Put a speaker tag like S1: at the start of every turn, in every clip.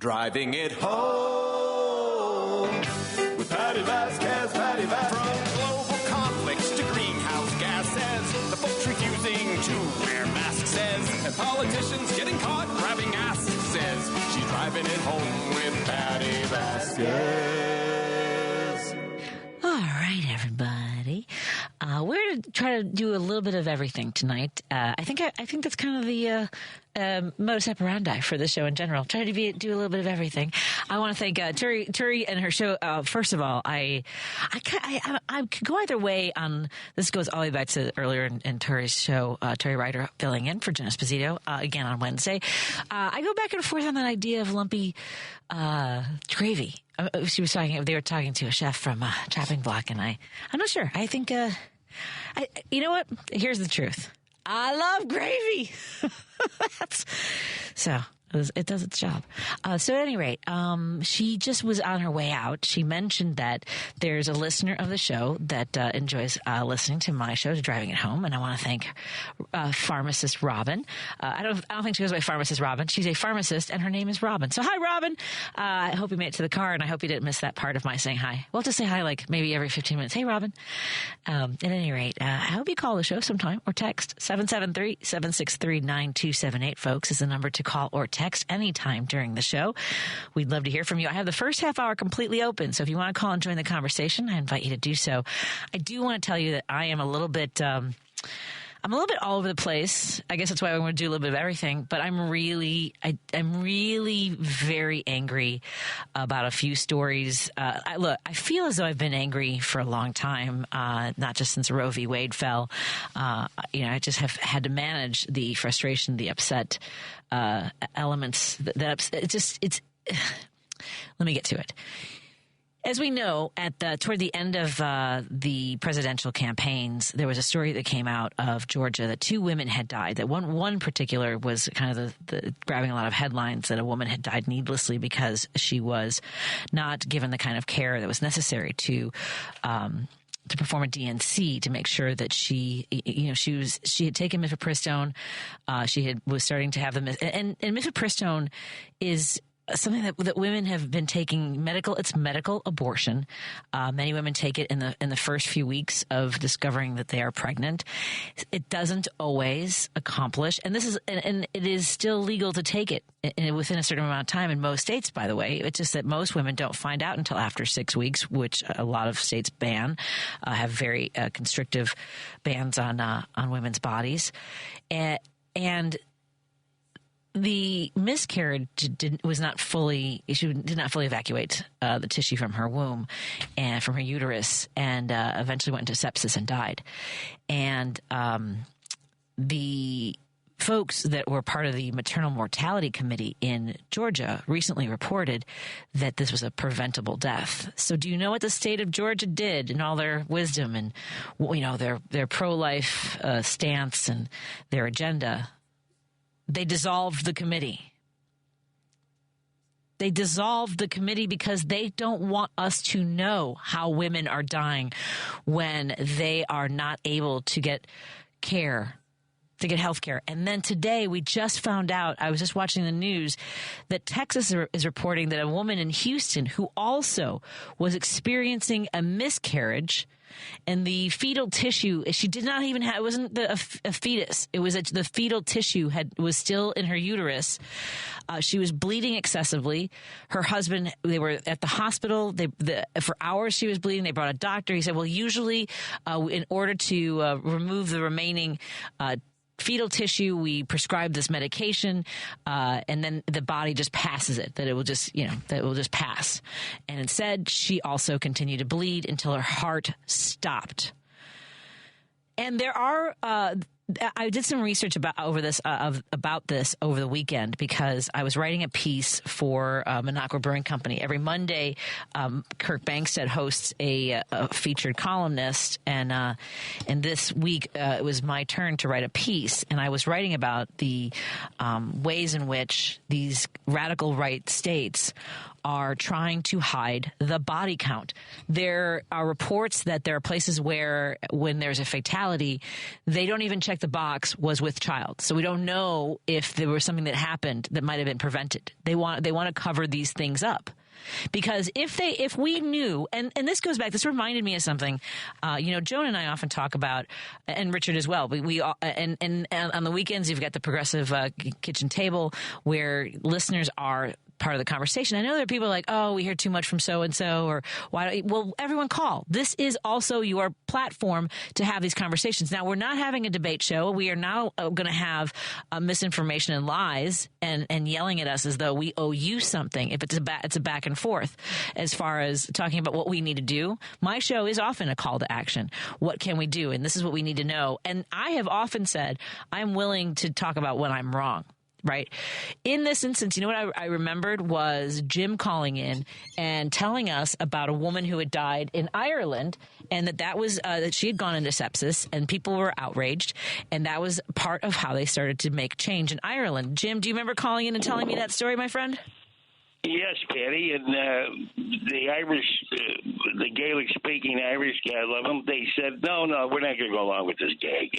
S1: Driving it home with Patti Vasquez, Patti Vasquez.
S2: From global conflicts to greenhouse gases, the folks refusing to wear masks says, and politicians getting caught grabbing asses says, she's driving it home with Patti Vasquez.
S3: All right, everybody. We're going to try to do a little bit of everything tonight. I think that's kind of the modus operandi for the show in general. Try to do a little bit of everything. I want to thank Turi and her show. First of all, I could go either way on this. Goes all the way back to earlier in Turi's show. Turi Ryder filling in for Jen Esposito again on Wednesday. I go back and forth on that idea of lumpy gravy. They were talking to a chef from Chopping Block, and I'm not sure. I think, you know what? Here's the truth. I love gravy. It does its job. So at any rate, she just was on her way out. She mentioned that there's a listener of the show that enjoys listening to my show, Driving It Home, and I want to thank pharmacist Robin. I don't think she goes by pharmacist Robin. She's a pharmacist, and her name is Robin. So hi, Robin. I hope you made it to the car, and I hope you didn't miss that part of my saying hi. We'll just say hi like maybe every 15 minutes. Hey, Robin. At any rate, I hope you call the show sometime or text. 773-763-9278, folks, is the number to call or text anytime during the show. We'd love to hear from you. I have the first half hour completely open, so if you want to call and join the conversation, I invite you to do so. I do want to tell you that I am a little bit all over the place. I guess that's why I want to do a little bit of everything, but I'm really very angry about a few stories. I feel as though I've been angry for a long time, not just since Roe v. Wade fell. I just have had to manage the frustration, the upset elements. Let me get to it. As we know, toward the end of the presidential campaigns, there was a story that came out of Georgia that 2 women had died. That one particular was kind of the grabbing a lot of headlines, that a woman had died needlessly because she was not given the kind of care that was necessary to perform a DNC to make sure that she had taken mifepristone. She was starting to have them, and mifepristone is something that women have been taking. It's medical abortion. Many women take it in the first few weeks of discovering that they are pregnant. It doesn't always accomplish, and it is still legal to take it within a certain amount of time in most states, by the way. It's just that most women don't find out until after 6 weeks, which a lot of states ban, have very constrictive bans on women's bodies. And the miscarriage did not fully evacuate the tissue from her womb and from her uterus, and eventually went into sepsis and died. And the folks that were part of the maternal mortality committee in Georgia recently reported that this was a preventable death. So do you know what the state of Georgia did in all their wisdom and their pro-life stance and their agenda? They dissolved the committee. They dissolved the committee because they don't want us to know how women are dying when they are not able to get care, to get health care. And then today we just found out, I was just watching the news, that Texas is reporting that a woman in Houston who also was experiencing a miscarriage, and the fetal tissue, she did not even have, it wasn't a fetus. It was the fetal tissue was still in her uterus. She was bleeding excessively. Her husband, they were at the hospital. For hours she was bleeding. They brought a doctor. He said, well, usually in order to remove the remaining fetal tissue, we prescribe this medication, and then the body just passes it, that it will just pass. And instead, she also continued to bleed until her heart stopped. And there are, I did some research about this over the weekend, because I was writing a piece for Minocqua Brewing Company. Every Monday, Kirk Bankstead hosts a featured columnist, and this week it was my turn to write a piece, and I was writing about the ways in which these radical right states are trying to hide the body count. There are reports that there are places where, when there's a fatality, they don't even check check the box was with child. So we don't know if there was something that happened that might have been prevented. They want to cover these things up. Because if we knew, and this goes back, this reminded me of something, Joan and I often talk about, and Richard as well. We and on the weekends, you've got the progressive kitchen table where listeners are part of the conversation. I know there are people like, oh, we hear too much from so-and-so, or why don't well, everyone call. This is also your platform to have these conversations. Now, we're not having a debate show. We are now going to have misinformation and lies and yelling at us as though we owe you something. If it's a back and forth as far as talking about what we need to do. My show is often a call to action. What can we do? And this is what we need to know. And I have often said, I'm willing to talk about when I'm wrong. Right. In this instance, you know what I remembered was Jim calling in and telling us about a woman who had died in Ireland, and that was that she had gone into sepsis, and people were outraged, and that was part of how they started to make change in Ireland. Jim, do you remember calling in and telling me that story, my friend?
S4: Yes, Patty, and the Irish, the Gaelic-speaking Irish, I love them. They said, no, we're not going to go along with this gag,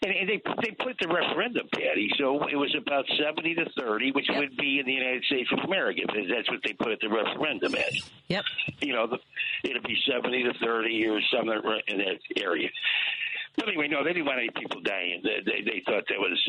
S4: And they put the referendum, Patty, so it was about 70-30, which would be in the United States of America. That's what they put at the referendum as.
S3: Yep.
S4: It'd be 70-30 or something in that area. But anyway, no, they didn't want any people dying. They thought that was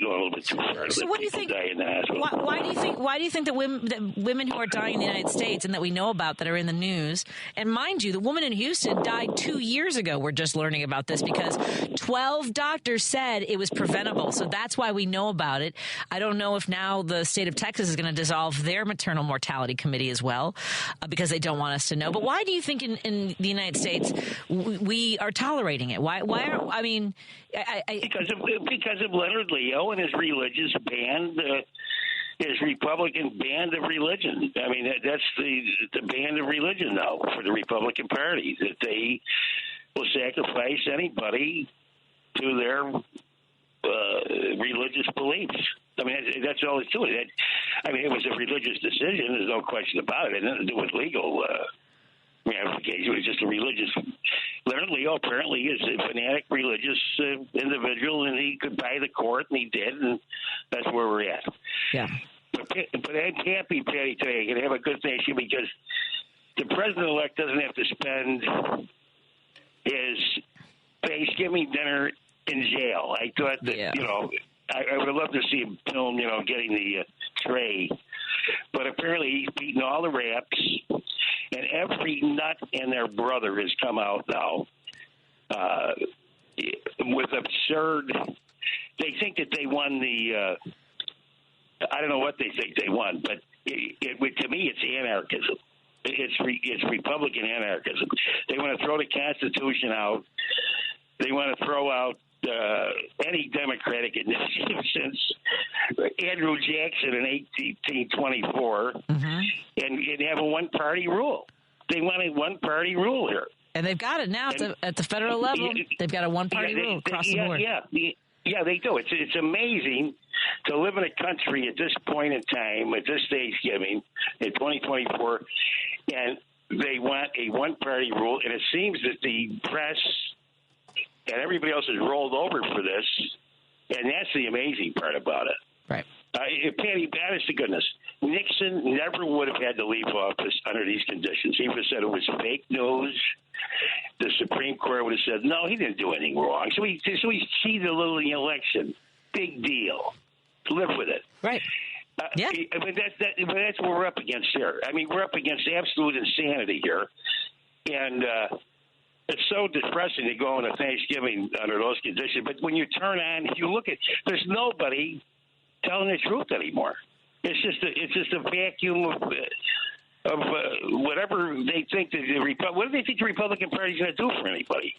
S4: going a little bit too far.
S3: So what do you think?
S4: Die in the hospital.
S3: Why do you think that women who are dying in the United States and that we know about that are in the news? And mind you, the woman in Houston died 2 years ago. We're just learning about this because 12 doctors said it was preventable. So that's why we know about it. I don't know if now the state of Texas is going to dissolve their maternal mortality committee as well because they don't want us to know. But why do you think in the United States we are tolerating it? Why?
S4: Because of Leonard Leo and his religious band, his Republican band of religion. I mean, that's the band of religion now for the Republican Party, that they will sacrifice anybody to their religious beliefs. I mean, that's all it's doing. It was a religious decision. There's no question about it. It had nothing to do with legal ramifications. It was just a religious. Leonard Leo apparently is a fanatic religious individual, and he could buy the court, and he did, and that's where we're at.
S3: Yeah.
S4: But I'm happy, Patty, today, and have a good Thanksgiving because the president-elect doesn't have to spend his Thanksgiving dinner in jail. I thought that, I would have loved to see him film, getting the tray. But apparently he's beaten all the raps, and every nut and their brother has come out now with absurd. They think that they won the. I don't know what they think they won, but to me, it's anarchism. It's Republican anarchism. They want to throw the Constitution out. They want to throw out any Democratic initiative since Andrew Jackson in 1824, and have a one-party rule. They want a one-party rule here.
S3: And they've got it now at the federal level. They've got a one-party rule across the board.
S4: Yeah, they do. It's amazing to live in a country at this point in time, at this Thanksgiving, in 2024, and they want a one-party rule. And it seems that the press and everybody else has rolled over for this, and that's the amazing part about it.
S3: Right.
S4: Patty, honest to goodness, Nixon never would have had to leave office under these conditions. He would have said it was fake news. The Supreme Court would have said, no, he didn't do anything wrong. So he cheated a little in the election. Big deal. Live with it.
S3: Right. Yeah.
S4: But that's what we're up against here. I mean, we're up against absolute insanity here. And it's so depressing to go into Thanksgiving under those conditions. But when you turn on, if you look at, there's nobody telling the truth anymore. It's just a vacuum of whatever they think what do they think the Republican Party is going to do for anybody?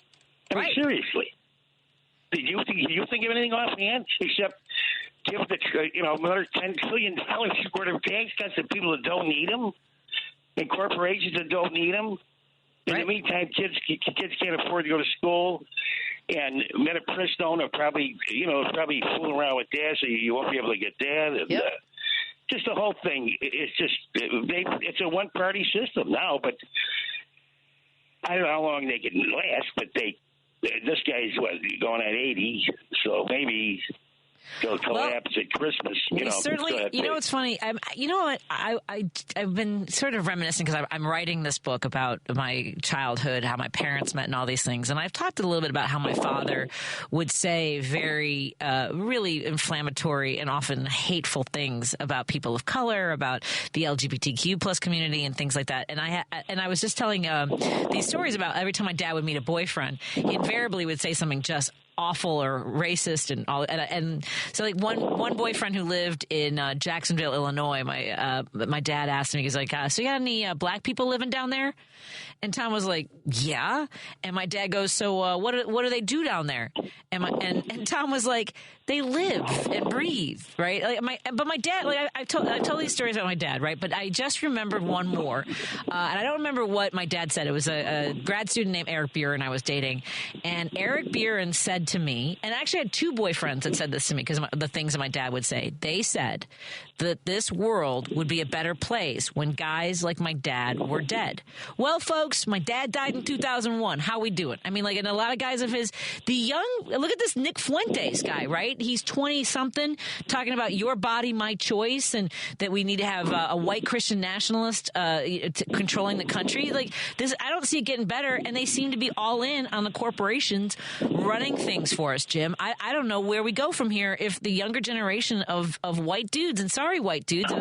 S4: I mean, seriously, do you think of anything offhand except give another $10 billion worth of tax cuts to people that don't need them and corporations that don't need them? In the meantime, kids can't afford to go to school, and men at Prestone are probably fooling around with that, so you won't be able to get that. And, just the whole thing. It's a one-party system now, but I don't know how long they can last. But this guy's going on 80, so maybe he'll collapse at Christmas.
S3: Certainly. It's funny. I've been sort of reminiscing because I'm writing this book about my childhood, how my parents met, and all these things. And I've talked a little bit about how my father would say very, really inflammatory and often hateful things about people of color, about the LGBTQ plus community, and things like that. And I was just telling these stories about every time my dad would meet a boyfriend, he invariably would say something just awful or racist and all, and so like one boyfriend who lived in Jacksonville, Illinois, my dad asked me, he's like, so you got any black people living down there? And Tom was like, yeah. And my dad goes, so what do they do down there? And Tom was like, they live and breathe, right? But my dad, like I told these stories about my dad, right? But I just remembered one more, and I don't remember what my dad said. It was a grad student named Eric Buren I was dating, and Eric Buren said to me, and I actually had two boyfriends that said this to me because the things that my dad would say. They said that this world would be a better place when guys like my dad were dead. Well, folks, my dad died in 2001. How we doing? I mean, like, and a lot of guys of his, look at this Nick Fuentes guy, right? He's 20-something, talking about your body, my choice, and that we need to have a white Christian nationalist controlling the country. Like this, I don't see it getting better, and they seem to be all in on the corporations running things for us, Jim. I don't know where we go from here if the younger generation of white dudes, and sorry, white dudes,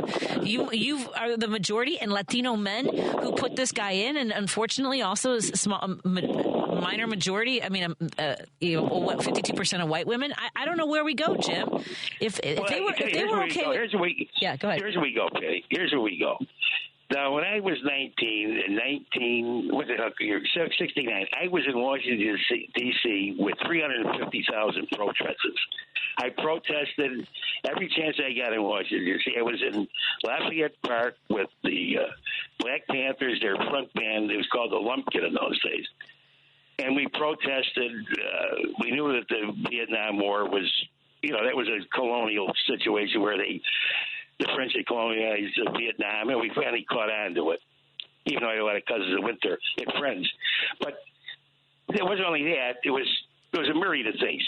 S3: you are the majority, and Latino men who put this guy in, and unfortunately also is small, minor majority. I mean, 52% of white women. I don't know where we go, Jim. If they were okay, yeah, go ahead.
S4: Here's where we go, Patty. Here's where we go. Now, when I was 69, I was in Washington, D.C. with 350,000 protesters. I protested every chance I got in Washington, D.C. I was in Lafayette Park with the Black Panthers, their front band. It was called the Lumpkin in those days. And we protested. We knew that the Vietnam War was, that was a colonial situation where the French had colonized Vietnam, and we finally caught on to it, even though I had a lot of cousins that went there and friends. But it wasn't only that. It was a myriad of things.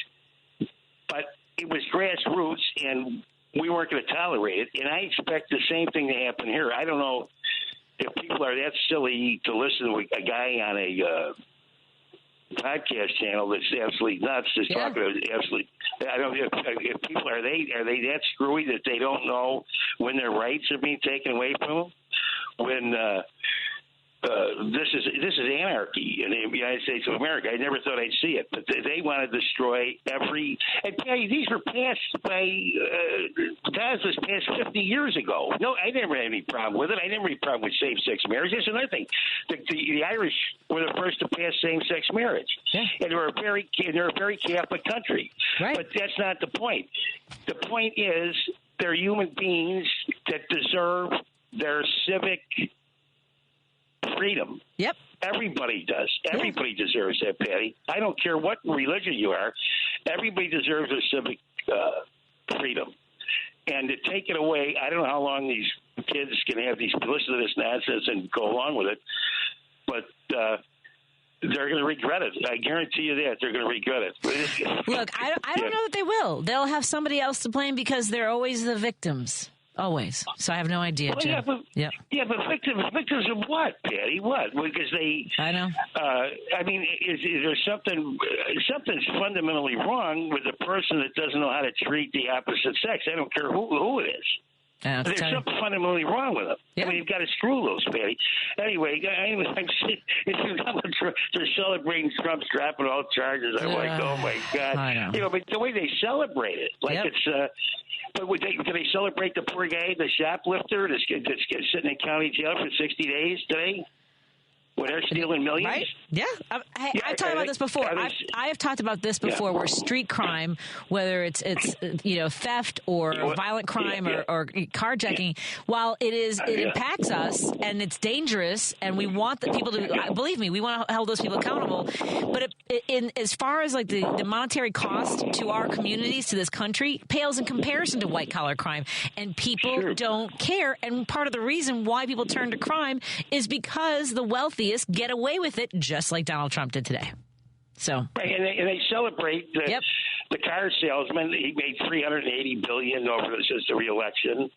S4: But it was grassroots, and we weren't going to tolerate it. And I expect the same thing to happen here. I don't know if people are that silly to listen to a guy on a podcast channel that's absolutely nuts, just talking about absolutely. I don't know if people are they that screwy that they don't know when their rights are being taken away from them. When this is anarchy in the United States of America. I never thought I'd see it, but they want to destroy every. And these were passed by was passed 50 years ago. No, I never had any problem with it. I never had any problem with same-sex marriage. That's another thing. The Irish were the first to pass same-sex marriage, and they're a very Catholic country.
S3: Right.
S4: But that's not the point. The point is they're human beings that deserve their civic freedom.
S3: Yep.
S4: Everybody does. Everybody deserves that, Patty. I don't care what religion you are. Everybody deserves their civic freedom. And to take it away, I don't know how long these kids can have listen to this nonsense and go along with it, but they're going to regret it. I guarantee you that they're going to regret it.
S3: Look, I don't know that they will. They'll have somebody else to blame because they're always the victims. Always. So I have no idea, Jim.
S4: But victims of what, Patty? What? Because they.
S3: I know.
S4: I mean, is there something's fundamentally wrong with a person that doesn't know how to treat the opposite sex? I don't care who it is. There's something fundamentally wrong with them.
S3: Yeah.
S4: I mean, you've got to screw those, Patty. Anyway, they're celebrating Trump's dropping all charges. I'm like, oh my God!
S3: I know.
S4: But the way they celebrate it, like it's. But do they celebrate the poor guy, the shoplifter that's sitting in county jail for 60 days today? When they're stealing millions?
S3: Right? Yeah. I've talked about this before. I have talked about this before where street crime, whether it's theft or violent crime or carjacking, while it impacts us and it's dangerous and we want the people to, believe me, we want to hold those people accountable. But as far as like the monetary cost to our communities, to this country, pales in comparison to white collar crime. And people don't care. And part of the reason why people turn to crime is because the wealthy get away with it, just like Donald Trump did today. So
S4: right, and they celebrate the car salesman. He made $380 billion since the reelection,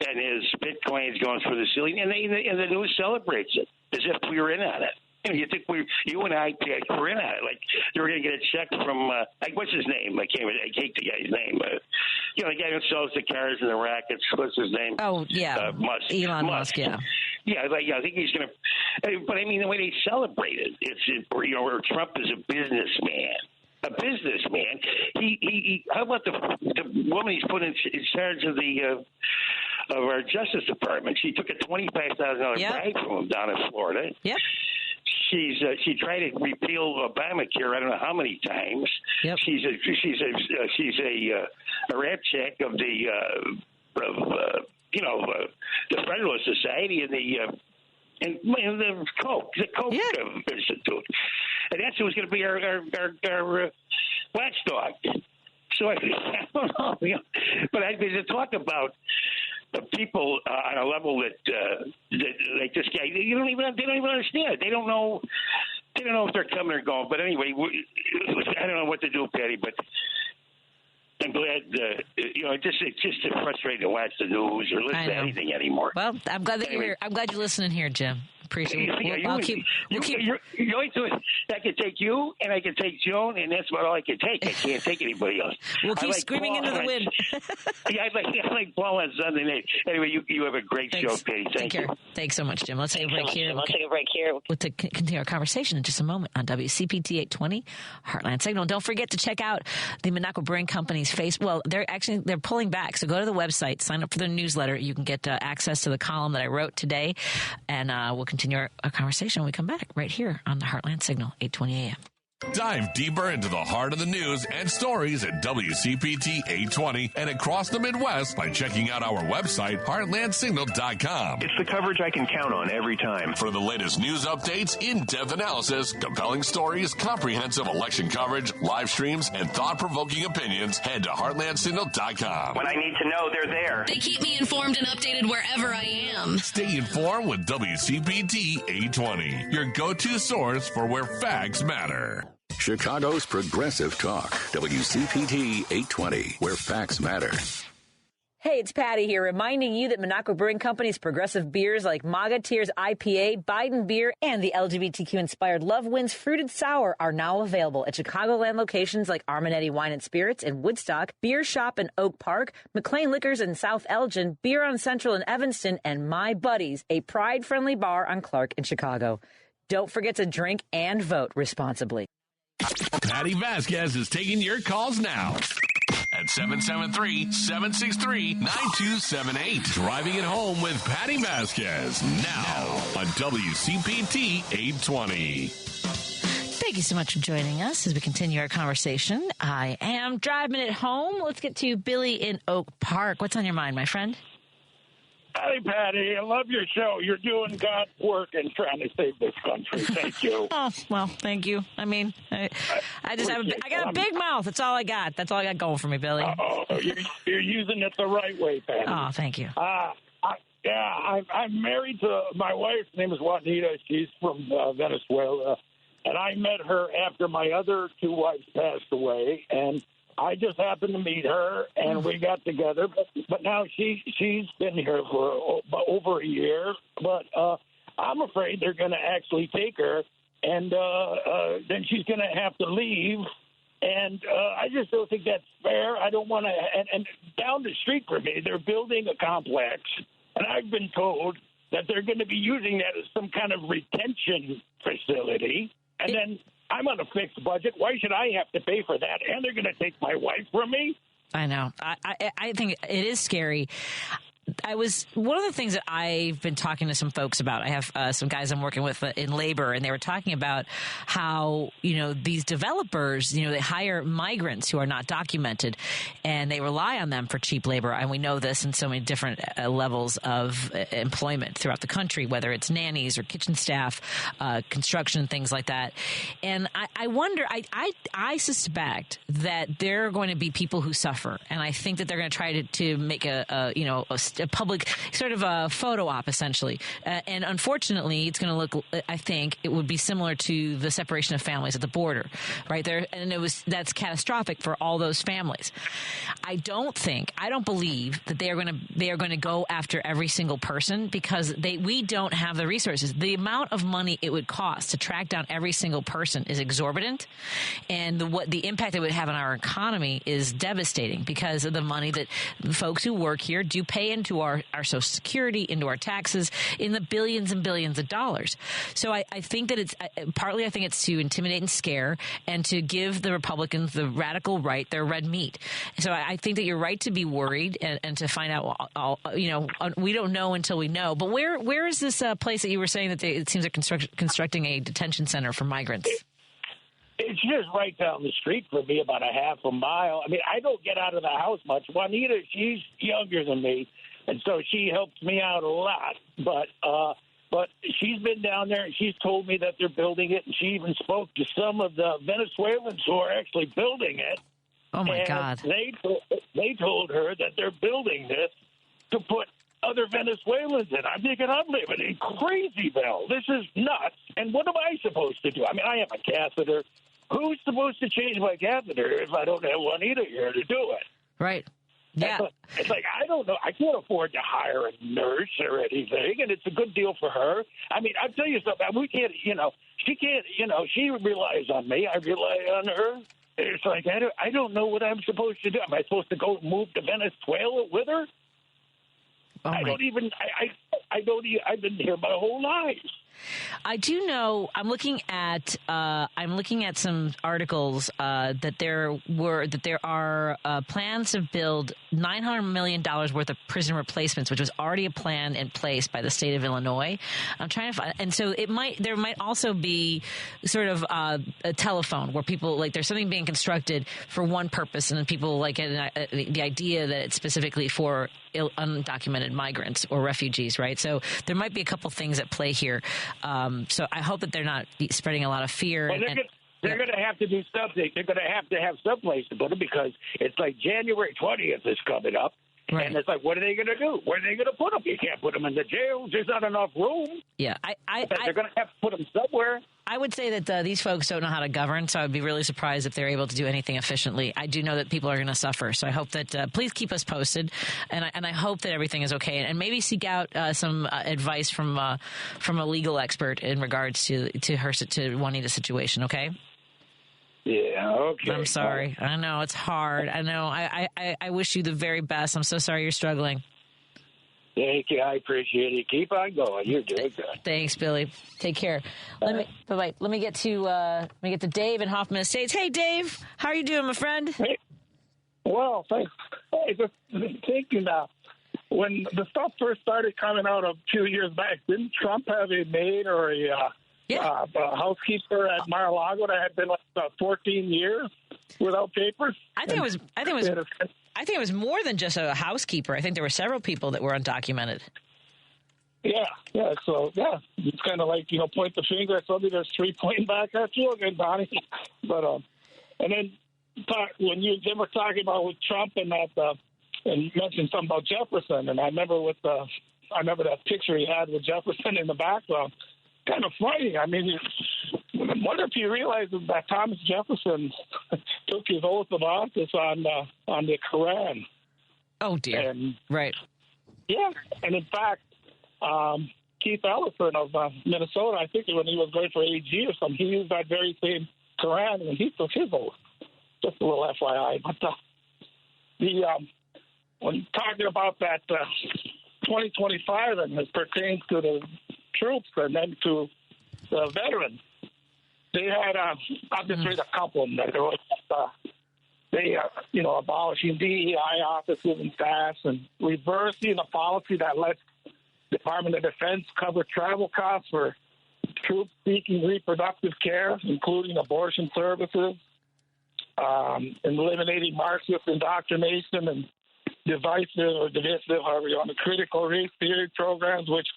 S4: and his Bitcoin's going through the ceiling, and the news celebrates it as if we were in on it. You think you and I were in on it, like they were going to get a check from what's his name? I hate the guy's name. The guy who sells the cars and the rackets. What's his name?
S3: Oh yeah,
S4: Musk.
S3: Elon Musk. Yeah.
S4: Yeah, I think he's going to. But I mean, the way they celebrate it, where Trump is a businessman. A businessman. He how about the woman he's put in charge of of our Justice Department? She took a $25,000 bribe from him down in Florida.
S3: Yep.
S4: She tried to repeal Obamacare. I don't know how many times.
S3: Yep.
S4: She's a rat check of the Federalist Society and the Koch Institute, and that's who's going to be our watchdog. So I don't know, but to talk about the people on a level that like this guy, they don't even understand it. They don't know if they're coming or going. But anyway, I don't know what to do, Patty, but I'm glad, it's just frustrating to watch the news or listen to anything anymore.
S3: Well, I'm glad that you're here. I'm glad you're listening here, Jim. Appreciate it.
S4: You're always doing. I can take you, and I can take Joan, and that's about all I can take. I can't take anybody else.
S3: We'll keep screaming into the wind.
S4: I like Paul on Sunday night. Anyway, you have a great show, Patty. Thank you.
S3: Thanks so much, Jim. Let's take a break here. We'll continue our conversation in just a moment on WCPT 820 Heartland Signal. Don't forget to check out the Monaco Brewing Company's Well, they're pulling back, so go to the website, sign up for their newsletter. You can get access to the column that I wrote today, and we'll continue our conversation when we come back right here on the Heartland Signal, 820 a.m.
S5: Dive deeper into the heart of the news and stories at WCPT 820 and across the Midwest by checking out our website, heartlandsignal.com.
S6: It's the coverage I can count on every time.
S5: For the latest news updates, in-depth analysis, compelling stories, comprehensive election coverage, live streams, and thought-provoking opinions, head to heartlandsignal.com.
S6: When I need to know, they're there.
S7: They keep me informed and updated wherever I am.
S5: Stay informed with WCPT 820, your go-to source for where facts matter.
S8: Chicago's Progressive Talk, WCPT 820, where facts matter.
S3: Hey, it's Patty here, reminding you that Monaco Brewing Company's progressive beers like MAGA Tears IPA, Biden Beer, and the LGBTQ-inspired Love Wins Fruited Sour are now available at Chicagoland locations like Arminetti Wine and Spirits in Woodstock, Beer Shop in Oak Park, McLean Liquors in South Elgin, Beer on Central in Evanston, and My Buddies, a pride-friendly bar on Clark in Chicago. Don't forget to drink and vote responsibly.
S5: Patti Vasquez is taking your calls now at 773-763-9278. Driving it home with Patti Vasquez now on WCPT 820.
S3: Thank you so much for joining us as we continue our conversation. I am driving it home. Let's get to Billy in Oak Park. What's on your mind, my friend?
S9: Hi, Patty. I love your show. You're doing God's work and trying to save this country. Thank you.
S3: Oh, well, thank you. I mean, I got a big mouth. That's all I got. That's all I got going for me, Billy.
S9: You're using it the right way, Patty.
S3: Oh, thank you.
S9: I'm married to my wife's name is Juanita. She's from Venezuela, and I met her after my other two wives passed away, and I just happened to meet her, and we got together. But now she's been here for over a year. But I'm afraid they're going to actually take her, and then she's going to have to leave. And I just don't think that's fair. I don't want to. And down the street from me, they're building a complex, and I've been told that they're going to be using that as some kind of retention facility. And then I'm on a fixed budget. Why should I have to pay for that? And they're going to take my wife from me?
S3: I know. I think it is scary. One of the things that I've been talking to some folks about, I have some guys I'm working with in labor, and they were talking about how, these developers, they hire migrants who are not documented, and they rely on them for cheap labor. And we know this in so many different levels of employment throughout the country, whether it's nannies or kitchen staff, construction, things like that. And I wonder, I suspect that there are going to be people who suffer, and I think that they're going to try to make a a public sort of a photo op, essentially. And unfortunately, it's going to look, I think, it would be similar to the separation of families at the border, right there. And that's catastrophic for all those families. I don't believe that they are going to go after every single person, because we don't have the resources. The amount of money it would cost to track down every single person is exorbitant, and the impact it would have on our economy is devastating, because of the money that folks who work here do pay into our Social Security, into our taxes, in the billions and billions of dollars. So I think that it's partly, I think it's to intimidate and scare, and to give the Republicans, the radical right, their red meat. So I think that you're right to be worried and to find out. We don't know until we know. But where is this place that you were saying that it seems like constructing a detention center for migrants?
S9: It's just right down the street from me, about a half a mile. I mean, I don't get out of the house much. Juanita, she's younger than me, and so she helps me out a lot. But she's been down there, and she's told me that they're building it, and she even spoke to some of the Venezuelans who are actually building it.
S3: Oh, my God.
S9: They told her that they're building this to put other Venezuelans in. I'm thinking, I'm living in Crazyville. This is nuts. And what am I supposed to do? I mean, I have a catheter. Who's supposed to change my catheter if I don't have Juanita here to do it?
S3: Right. Yeah.
S9: It's like, I don't know. I can't afford to hire a nurse or anything, and it's a good deal for her. I mean, I'll tell you something. We can't, she can't, she relies on me. I rely on her. It's like, I don't know what I'm supposed to do. Am I supposed to go move to Venezuela with her? I've been here my whole life.
S3: I do know. I'm looking at some articles that there are plans to build $900 million worth of prison replacements, which was already a plan in place by the state of Illinois. I'm trying to find, and so there might also be sort of a telephone where people, like, there's something being constructed for one purpose, and then people like get the idea that it's specifically for undocumented migrants or refugees, right? So there might be a couple things at play here. So I hope that they're not spreading a lot of fear.
S9: Well, they're going to have to do something. They're going to have some place to put them, because it's like January 20th is coming up. Right. And it's like, what are they going to do? Where are they going to put them? You can't put them in the jail. There's not enough room.
S3: Yeah,
S9: they're going to have to put them somewhere.
S3: I would say that these folks don't know how to govern, so I'd be really surprised if they're able to do anything efficiently. I do know that people are going to suffer, so I hope that please keep us posted, and I hope that everything is okay, and maybe seek out some advice from a legal expert in regards to Juanita's situation. Okay.
S9: Yeah, okay.
S3: I'm sorry. I know it's hard. I know. I wish you the very best. I'm so sorry you're struggling.
S9: Thank you. I appreciate it. Keep on going. You're doing good.
S3: Thanks, Billy. Take care. Bye-bye. Let me get to Dave in Hoffman Estates. Hey, Dave. How are you doing, my friend?
S10: Hey. Well, thanks. Hey, just thinking when the stuff first started coming out a few years back, didn't Trump have a maid or a housekeeper at Mar-a-Lago that had been like 14 years without papers?
S3: I think it was more than just a housekeeper. I think there were several people that were undocumented.
S10: Yeah. So, it's kind of like, point the finger at somebody, there's three pointing back at you again, Donnie. But, and then when you were talking about with Trump and that, and you mentioned something about Jefferson, and I remember that picture he had with Jefferson in the background. Kind of funny. I mean, I wonder if you realize that Thomas Jefferson took his oath of office on the Quran.
S3: Oh, dear.
S10: And,
S3: right.
S10: Yeah. And in fact, Keith Ellison of Minnesota, I think when he was going for AG or something, he used that very same Quran when he took his oath. Just a little FYI. But when talking about that 2025 and it pertains to the troops and then to the veterans, they had I'll just read a couple of them. There was abolishing DEI offices and staffs and reversing a policy that lets Department of Defense cover travel costs for troops seeking reproductive care, including abortion services, eliminating Marxist indoctrination and divisive, however you want to, critical race theory programs, which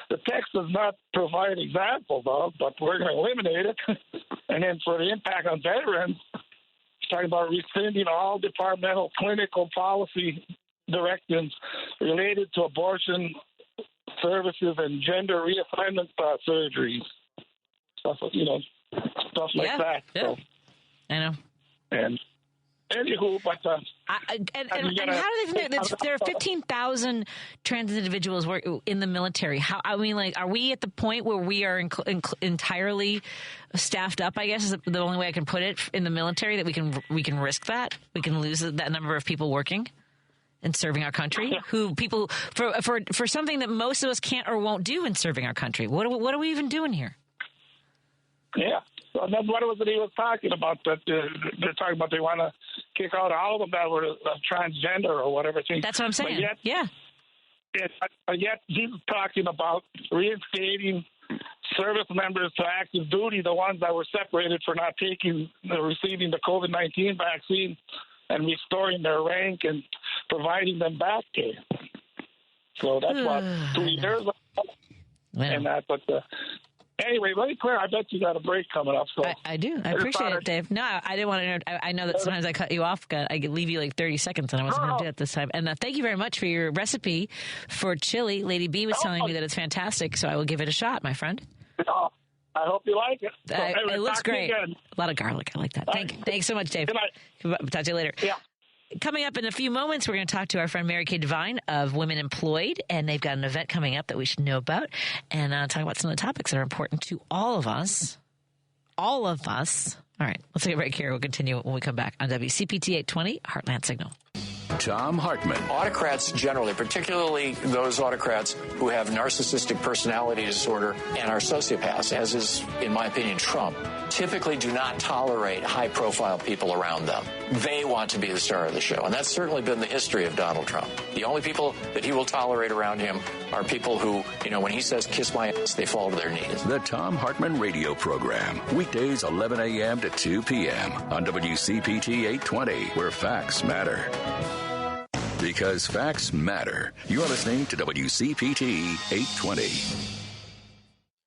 S10: the text does not provide examples of, but we're going to eliminate it. And then for the impact on veterans, it's talking about rescinding all departmental clinical policy directives related to abortion services and gender reassignment surgeries. Stuff like that.
S3: Yeah.
S10: So,
S3: I know.
S10: And anywho, but
S3: and how do they? There are 15,000 trans individuals in the military. Are we at the point where we are entirely staffed up? I guess is the only way I can put it in the military, that we can risk that, we can lose that number of people working and serving our country. For something that most of us can't or won't do in serving our country. What are we even doing here?
S10: Yeah. So that's what was it he was talking about, that they're talking about they want to kick out all of them that were transgender or whatever.
S3: That's what I'm saying.
S10: Yet he's talking about reinstating service members to active duty, the ones that were separated for not receiving the COVID-19 vaccine, and restoring their rank and providing them back pay. So that's what 2 years ago. And that, but anyway, let me clear. I bet you got a break coming up. So
S3: I do. I appreciate it, Dave. No, I didn't want to. I know that sometimes I cut you off. I could leave you like 30 seconds, and I wasn't going to do it this time. And thank you very much for your recipe for chili. Lady B was telling me that it's fantastic, so I will give it a shot, my friend.
S10: I hope you like it. So,
S3: it looks great. A lot of garlic. I like that. Thanks so much, Dave.
S10: Good night.
S3: Talk to you later.
S10: Yeah.
S3: Coming up in a few moments, we're going to talk to our friend Mary Kay Devine of Women Employed, and they've got an event coming up that we should know about, and talk about some of the topics that are important to all of us. All of us. All right, let's take a break here. We'll continue when we come back on WCPT 820, Heartland Signal.
S8: Tom Hartman.
S11: Autocrats generally, particularly those autocrats who have narcissistic personality disorder and are sociopaths, as is, in my opinion, Trump, typically do not tolerate high-profile people around them. They want to be the star of the show, and that's certainly been the history of Donald Trump. The only people that he will tolerate around him are people who, when he says, kiss my ass, they fall to their knees.
S8: The Tom Hartman radio program. Weekdays 11 a.m. to 2 p.m. on WCPT 820, where facts matter. Because facts matter. You're listening to WCPT 820.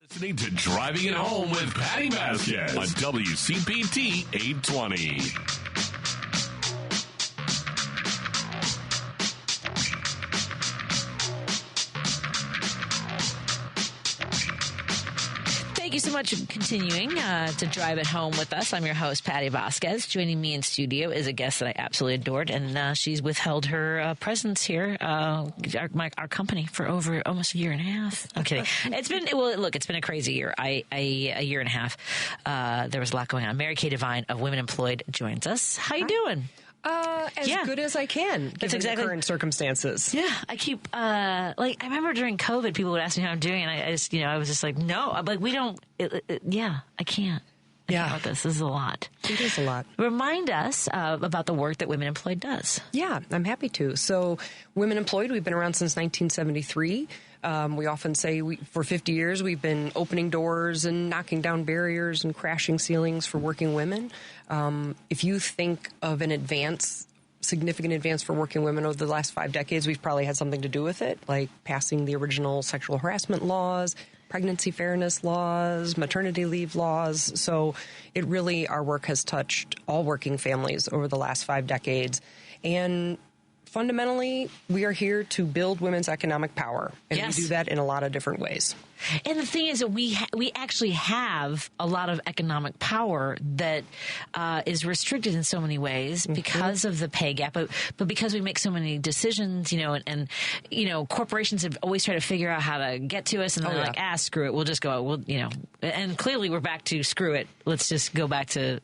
S5: Listening to Driving It Home with Patti Vasquez on WCPT 820.
S3: Thank you so much for continuing to drive it home with us. I'm your host, Patti Vasquez. Joining me in studio is a guest that I absolutely adored, and she's withheld her presence here, our company, for over almost a year and a half. I'm kidding. It's been a crazy year. A year and a half. There was a lot going on. Mary Kay Devine of Women Employed joins us. How you doing?
S12: As good as I can, given the current circumstances.
S3: Yeah, I keep I remember during COVID, people would ask me how I'm doing, and I was just like, no, I'm like, we don't. I can't. About this is a lot.
S12: It is a lot.
S3: Remind us about the work that Women Employed does.
S12: Yeah, I'm happy to. So, Women Employed, we've been around since 1973. We often say for 50 years we've been opening doors and knocking down barriers and crashing ceilings for working women. If you think of significant advance for working women over the last 5 decades, we've probably had something to do with it, like passing the original sexual harassment laws, pregnancy fairness laws, maternity leave laws. So it really, our work has touched all working families over the last 5 decades. And fundamentally, we are here to build women's economic power, and we do that in a lot of different ways.
S3: And the thing is that we actually have a lot of economic power that is restricted in so many ways because of the pay gap, but because we make so many decisions, and corporations have always tried to figure out how to get to us, and they're like, screw it, we'll just go, and clearly we're back to screw it. Let's just go back to,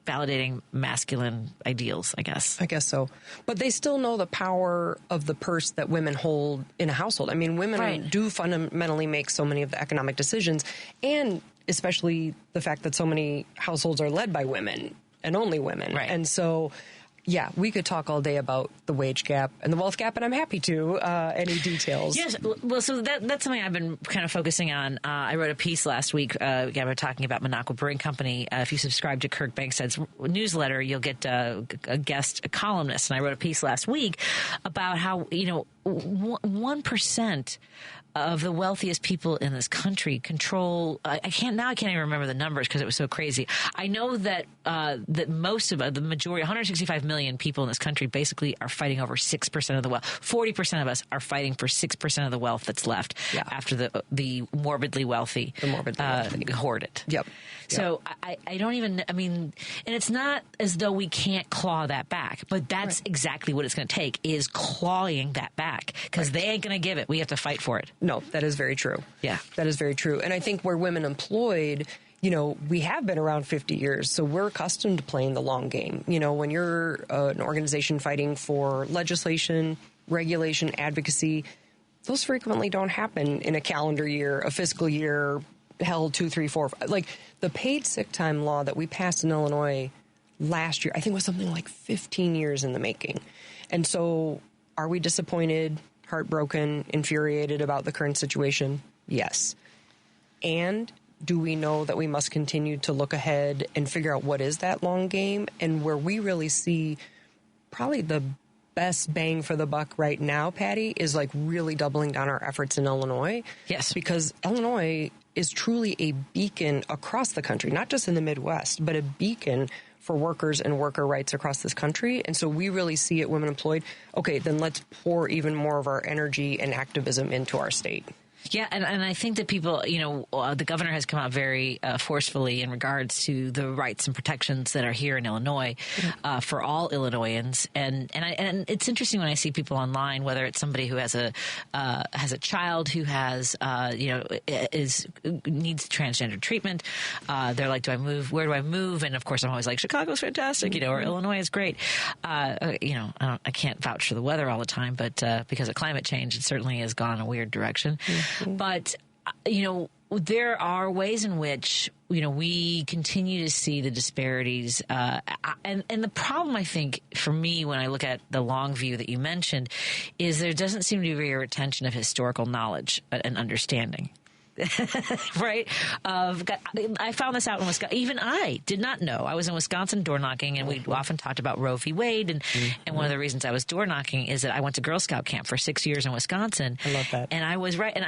S3: validating masculine ideals, I guess.
S12: I guess so. But they still know the power of the purse that women hold in a household. I mean, women do fundamentally make so many of the economic decisions, and especially the fact that so many households are led by women and only women. Right. And so, yeah, we could talk all day about the wage gap and the wealth gap, and I'm happy to. Any details?
S3: Yes. Well, so that's something I've been kind of focusing on. I wrote a piece last week. Again, we're talking about Minocqua Brewing Company. If you subscribe to Kirk Bankstead's newsletter, you'll get a columnist. And I wrote a piece last week about how, 1% of the wealthiest people in this country control. I can't even remember the numbers because it was so crazy. I know that that most of the majority, 165 million people in this country, basically are fighting over 6% of the wealth. 40% of us are fighting for 6% of the wealth that's left after the morbidly wealthy, hoard it.
S12: Yep.
S3: So I don't even. I mean, and it's not as though we can't claw that back, but that's exactly what it's going to take is clawing that back because they ain't going to give it. We have to fight for it.
S12: No, that is very true. Yeah, that is very true. And I think we're women employed, we have been around 50 years, so we're accustomed to playing the long game. When you're an organization fighting for legislation, regulation, advocacy, those frequently don't happen in a calendar year, a fiscal year, hell, 2, 3, 4. Like the paid sick time law that we passed in Illinois last year, I think was something like 15 years in the making. And so are we disappointed, heartbroken, infuriated about the current situation? Yes. And do we know that we must continue to look ahead and figure out what is that long game? And where we really see probably the best bang for the buck right now, Patty, is like really doubling down our efforts in Illinois.
S3: Yes.
S12: Because Illinois is truly a beacon across the country, not just in the Midwest, but a beacon for workers and worker rights across this country. And so we really see it, women employed. Okay, then let's pour even more of our energy and activism into our state.
S3: Yeah, and I think that people, the governor has come out very forcefully in regards to the rights and protections that are here in Illinois for all Illinoisans, and it's interesting when I see people online, whether it's somebody who has a child who has needs transgender treatment, they're like, do I move? Where do I move? And of course, I'm always like, Chicago's fantastic, or Illinois is great. I can't vouch for the weather all the time, but because of climate change, it certainly has gone in a weird direction. But, there are ways in which, we continue to see the disparities. And the problem, I think, for me, when I look at the long view that you mentioned, is there doesn't seem to be a retention of historical knowledge and understanding. Right? I found this out in Wisconsin. Even I did not know. I was in Wisconsin door knocking, and we often talked about Roe v. Wade. And one of the reasons I was door knocking is that I went to Girl Scout camp for 6 years in Wisconsin.
S12: I love that.
S3: And I was right. And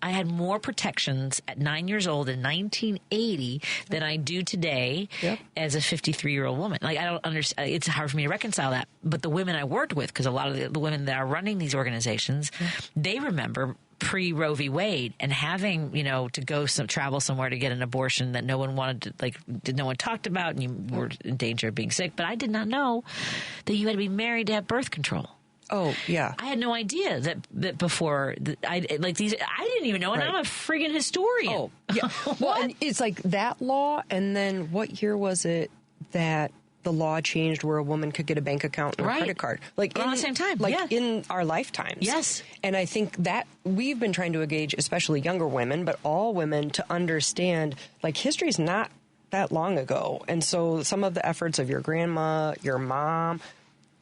S3: I had more protections at 9 years old in 1980 than I do today as a 53-year-old woman. Like, I don't understand. It's hard for me to reconcile that. But the women I worked with, because a lot of the women that are running these organizations, they remember pre-Roe v. Wade and having, to go travel somewhere to get an abortion that no one wanted to, no one talked about, and you were in danger of being sick. But I did not know that you had to be married to have birth control.
S12: Oh, yeah.
S3: I had no idea that before I didn't even know, and I'm a friggin' historian.
S12: Oh, yeah. Well, and it's like that law, and then what year was it that the law changed where a woman could get a bank account and a credit card? Like
S3: around the same time.
S12: In our lifetimes.
S3: Yes.
S12: And I think that we've been trying to engage, especially younger women, but all women, to understand, like, history is not that long ago. And so some of the efforts of your grandma, your mom,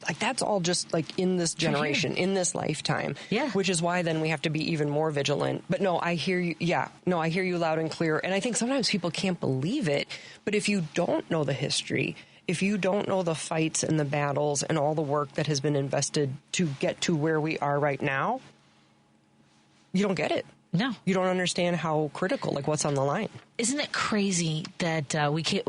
S12: like, that's all just like in this generation, in this lifetime.
S3: Yeah.
S12: Which is why then we have to be even more vigilant. But no, I hear you. Yeah. No, I hear you loud and clear. And I think sometimes people can't believe it. But if you don't know the history, if you don't know the fights and the battles and all the work that has been invested to get to where we are right now, you don't get it.
S3: No. You
S12: don't understand how critical, like, what's on the line.
S3: Isn't it crazy that we can't,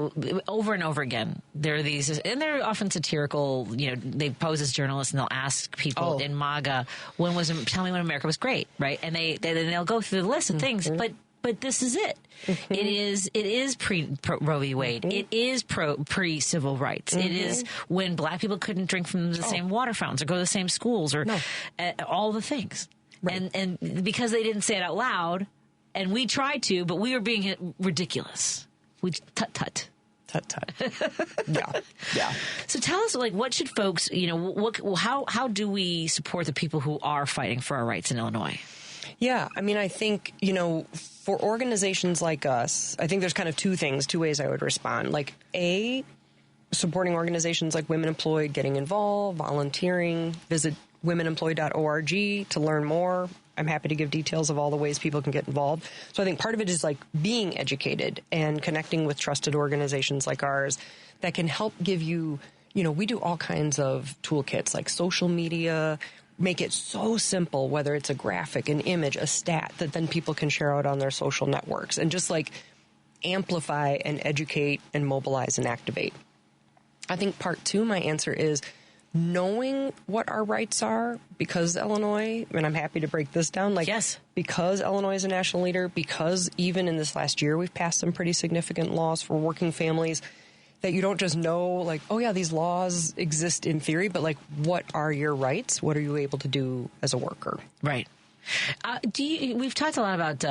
S3: over and over again, there are these, and they're often satirical, they pose as journalists and they'll ask people in MAGA, tell me when America was great, right? And they'll go through the list of things, but this is it. It is pre Roe v. Wade. It is pre civil rights. It is when black people couldn't drink from the same water fountains or go to the same schools or all the things. Right. And because they didn't say it out loud, and we tried to, but we were being ridiculous. We tut.
S12: Yeah.
S3: So tell us, like, what should folks, how do we support the people who are fighting for our rights in Illinois?
S12: Yeah, I mean, I think, for organizations like us, I think there's kind of two ways I would respond. Like, A, supporting organizations like Women Employed, getting involved, volunteering, visit womenemployed.org to learn more. I'm happy to give details of all the ways people can get involved. So I think part of it is like being educated and connecting with trusted organizations like ours that can help give you, we do all kinds of toolkits like social media. make it so simple, whether it's a graphic, an image, a stat, that then people can share out on their social networks and just like amplify and educate and mobilize and activate. I think part two, my answer is knowing what our rights are, because Illinois, and I'm happy to break this down, like,
S3: yes,
S12: because Illinois is a national leader, because even in this last year, we've passed some pretty significant laws for working families, that you don't just know, like, oh yeah, these laws exist in theory, but like, what are your rights? What are you able to do as a worker?
S3: Right. We've talked a lot about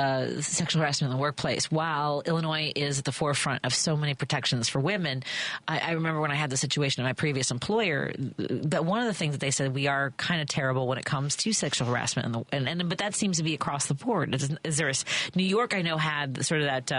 S3: sexual harassment in the workplace. While Illinois is at the forefront of so many protections for women, I remember when I had the situation at my previous employer, that one of the things that they said, we are kind of terrible when it comes to sexual harassment, but that seems to be across the board. Is there New York? I know had sort of that.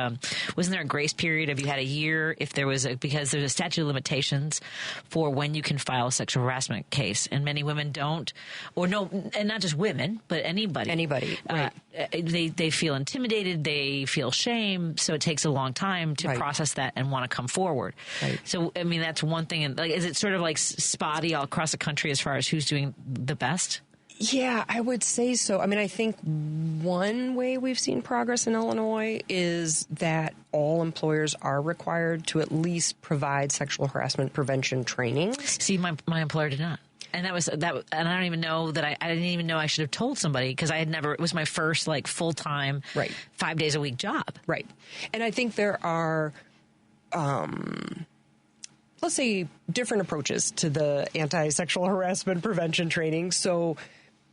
S3: Wasn't there a grace period? Have you had a year? If there was because there's a statute of limitations for when you can file a sexual harassment case, and many women don't, or no, and not just women, but anybody.
S12: Right.
S3: They feel intimidated. They feel shame. So it takes a long time to process that and want to come forward.
S12: Right.
S3: So, I mean, that's one thing. And like, is it sort of like spotty all across the country as far as who's doing the best?
S12: Yeah, I would say so. I mean, I think one way we've seen progress in Illinois is that all employers are required to at least provide sexual harassment prevention training.
S3: See, my employer did not. And and I don't even know that I didn't even know I should have told somebody, because it was my first like full-time, 5 days a week job.
S12: Right. And I think there are, let's say, different approaches to the anti-sexual harassment prevention training. So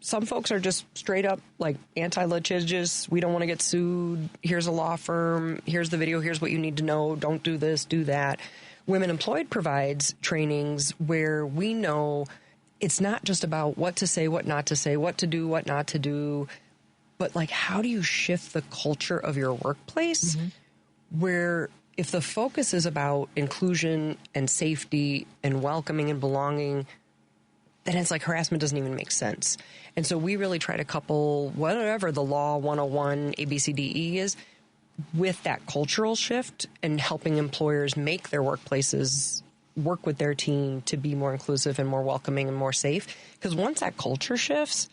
S12: some folks are just straight up like anti-litigious. We don't want to get sued. Here's a law firm. Here's the video. Here's what you need to know. Don't do this, do that. Women Employed provides trainings where we know it's not just about what to say, what not to say, what to do, what not to do, but like, how do you shift the culture of your workplace where if the focus is about inclusion and safety and welcoming and belonging, then it's like harassment doesn't even make sense. And so we really try to couple whatever the law 101 ABCDE is with that cultural shift and helping employers make their workplaces work with their team to be more inclusive and more welcoming and more safe. Because once that culture shifts,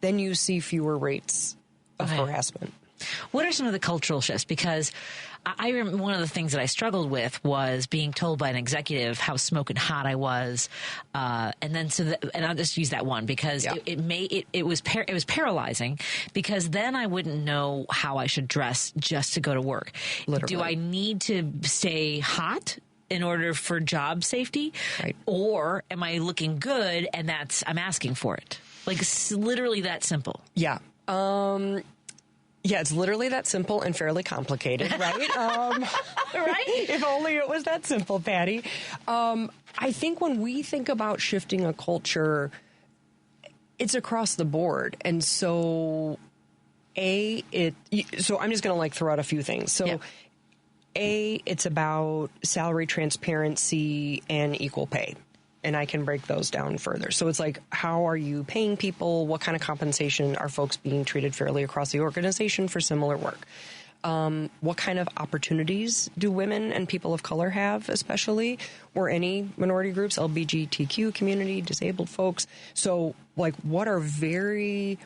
S12: then you see fewer rates of harassment.
S3: What are some of the cultural shifts? Because I remember one of the things that I struggled with was being told by an executive how smoking hot I was, and then and I'll just use that one because it was paralyzing, because then I wouldn't know how I should dress just to go to work.
S12: Literally.
S3: Do I need to stay hot in order for job safety, or am I looking good and I'm asking for it? Like, it's literally that simple.
S12: Yeah. Yeah, it's literally that simple and fairly complicated, right?
S3: Right?
S12: If only it was that simple, Patty. I think when we think about shifting a culture, it's across the board. And so, so I'm just going to like throw out a few things. So, it's about salary transparency and equal pay. And I can break those down further. So it's like, how are you paying people? What kind of compensation are folks being treated fairly across the organization for similar work? What kind of opportunities do women and people of color have, especially, or any minority groups, LGBTQ community, disabled folks? So, like, what are very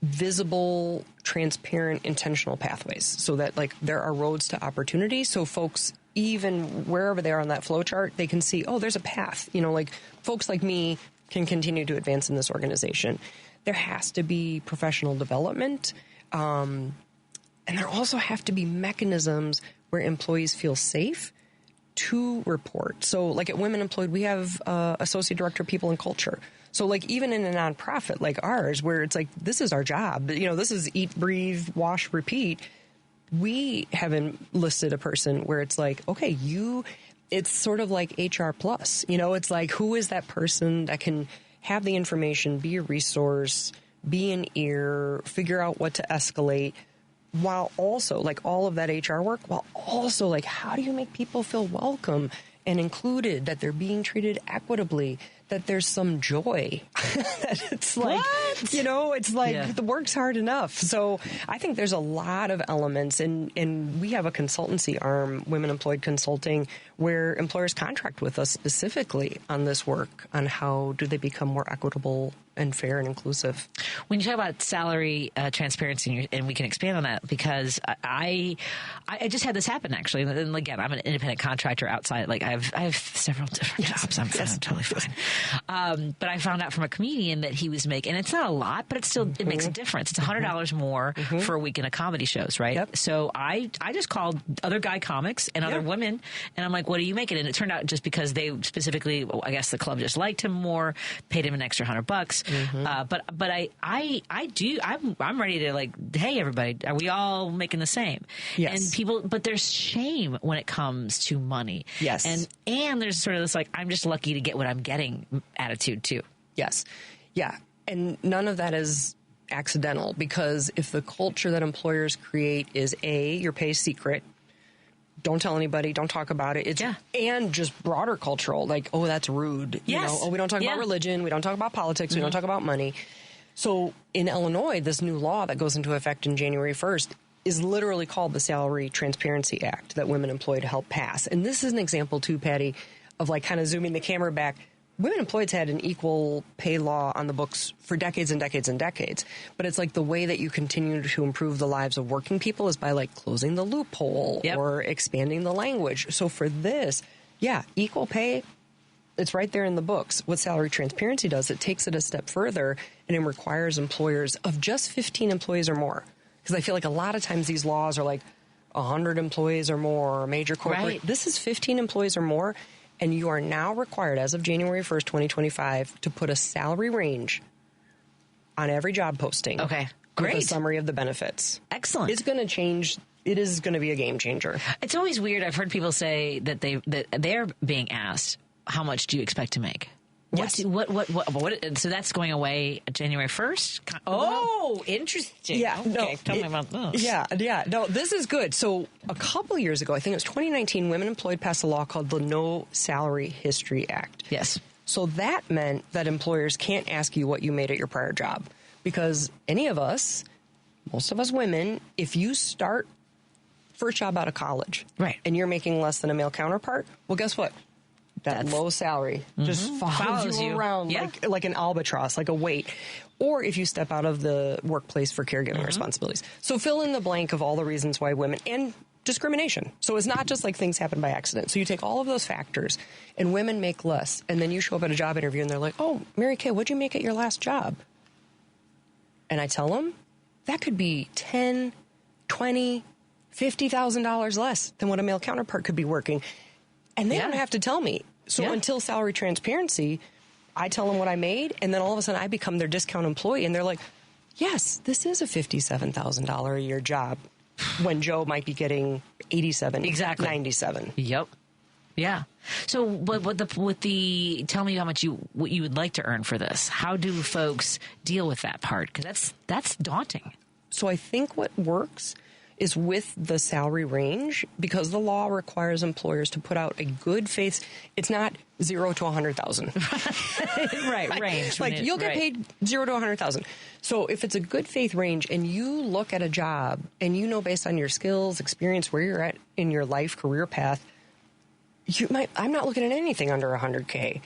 S12: visible, transparent, intentional pathways so that, like, there are roads to opportunity, so folks, even wherever they are on that flow chart, they can see, oh, there's a path. You know, like, folks like me can continue to advance in this organization. There has to be professional development, and there also have to be mechanisms where employees feel safe to report. So, like, at Women Employed, we have Associate Director of People and Culture. So, like, even in a nonprofit like ours, where it's like, this is our job, you know, this is eat, breathe, wash, repeat, we have enlisted a person where it's like, okay, it's sort of like HR plus, you know, it's like, who is that person that can have the information, be a resource, be an ear, figure out what to escalate, while also, like, all of that HR work, while also, like, how do you make people feel welcome and included, that they're being treated equitably, that there's some joy. It's like, it's like the work's hard enough. So I think there's a lot of elements, and we have a consultancy arm, Women Employed Consulting, where employers contract with us specifically on this work, on how do they become more equitable and fair and inclusive.
S3: When you talk about salary transparency, and we can expand on that, because I just had this happen, actually. And again, I'm an independent contractor outside. Like I have several different jobs. I'm totally fine. But I found out from a comedian that he was making, and it's not a lot, but it makes a difference. It's $100 more for a week in a comedy shows, right? Yep. So I just called other guy comics and other women, and I'm like, what are you making? And it turned out just because they specifically, I guess the club just liked him more, paid him an extra $100. But I'm ready to, like, hey, everybody, are we all making the same?
S12: Yes.
S3: And people, but there's shame when it comes to money.
S12: Yes.
S3: And there's sort of this, like, I'm just lucky to get what I'm getting attitude too.
S12: Yes. Yeah. And none of that is accidental, because if the culture that employers create is your pay is secret, don't tell anybody, don't talk about it. And just broader cultural, like, oh, that's rude.
S3: Yes.
S12: We don't talk about religion. We don't talk about politics. We don't talk about money. So in Illinois, this new law that goes into effect in January 1st is literally called the Salary Transparency Act that Women Employed helped pass. And this is an example too, Patty, of like kind of zooming the camera back. Women Employed's had an equal pay law on the books for decades and decades and decades. But it's like the way that you continue to improve the lives of working people is by like closing the loophole or expanding the language. So for this, equal pay, it's right there in the books. What salary transparency does, it takes it a step further, and it requires employers of just 15 employees or more. Because I feel like a lot of times these laws are like 100 employees or more, or major corporate.
S3: Right.
S12: This is 15 employees or more. And you are now required, as of January 1st, 2025, to put a salary range on every job posting.
S3: Okay, great.
S12: With a summary of the benefits.
S3: Excellent.
S12: It's going to change. It is going to be a game changer.
S3: It's always weird. I've heard people say that they're being asked, how much do you expect to make?
S12: Yes.
S3: What? So that's going away January 1st? Oh, interesting.
S12: Yeah.
S3: Okay. Tell me about this.
S12: Yeah. No, this is good. So a couple years ago, I think it was 2019, Women Employed passed a law called the No Salary History Act.
S3: Yes.
S12: So that meant that employers can't ask you what you made at your prior job, because any of us, most of us women, if you start first job out of college,
S3: right,
S12: and you're making less than a male counterpart, well, guess what? That low salary just follows you around like an albatross, like a weight. Or if you step out of the workplace for caregiving responsibilities. So fill in the blank of all the reasons why women, and discrimination. So it's not just like things happen by accident. So you take all of those factors, and women make less. And then you show up at a job interview and they're like, oh, Mary Kay, what'd you make at your last job? And I tell them that could be $10,000, $20,000, $50,000 less than what a male counterpart could be working. And they don't have to tell me. So until salary transparency, I tell them what I made, and then all of a sudden I become their discount employee, and they're like, yes, this is a $57,000 a year job, when Joe might be getting 87,
S3: exactly
S12: 97.
S3: Yep. Yeah. So with the tell me how much what you would like to earn for this. How do folks deal with that part? Because that's daunting.
S12: So I think what works is with the salary range, because the law requires employers to put out a good faith. It's not 0 to 100,000.
S3: Right, range.
S12: Like you'll get paid 0 to 100,000. So if it's a good faith range and you look at a job and you know based on your skills, experience, where you're at in your life, career path, I'm not looking at anything under 100K.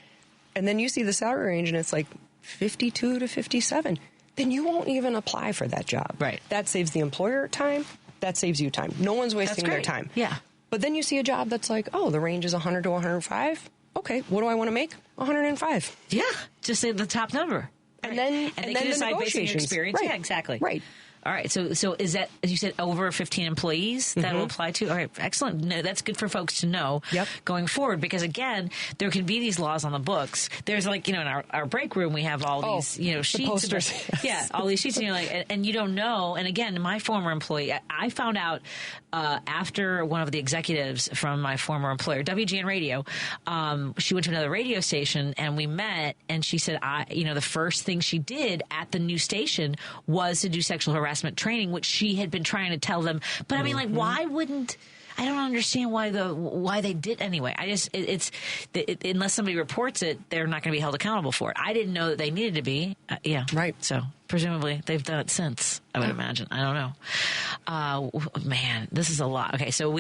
S12: And then you see the salary range and it's like 52 to 57. Then you won't even apply for that job.
S3: Right.
S12: That saves the employer time. That saves you time. No one's wasting their time.
S3: Yeah.
S12: But then you see a job that's like, oh, the range is 100 to 105. Okay, what do I want to make? 105.
S3: Yeah, just say the top number.
S12: And then
S3: they can decide based on your experience.
S12: Right.
S3: Yeah, exactly.
S12: Right.
S3: All right. So is that, as you said, over 15 employees that will apply to? All right. Excellent. No, that's good for folks to know going forward, because again, there can be these laws on the books. There's like, in our break room, we have all these, sheets.
S12: Posters.
S3: All these sheets, and you're like, and you don't know. And again, my former employee, I found out after one of the executives from my former employer, WGN Radio, she went to another radio station and we met, and she said, the first thing she did at the new station was to do sexual harassment training, which she had been trying to tell them. But I mean, like, why wouldn't I don't understand why they did anyway. Unless somebody reports it, they're not going to be held accountable for it. I didn't know that they needed to be. Yeah.
S12: Right.
S3: So presumably they've done it since, I would imagine. I don't know. Man, this is a lot. Okay, so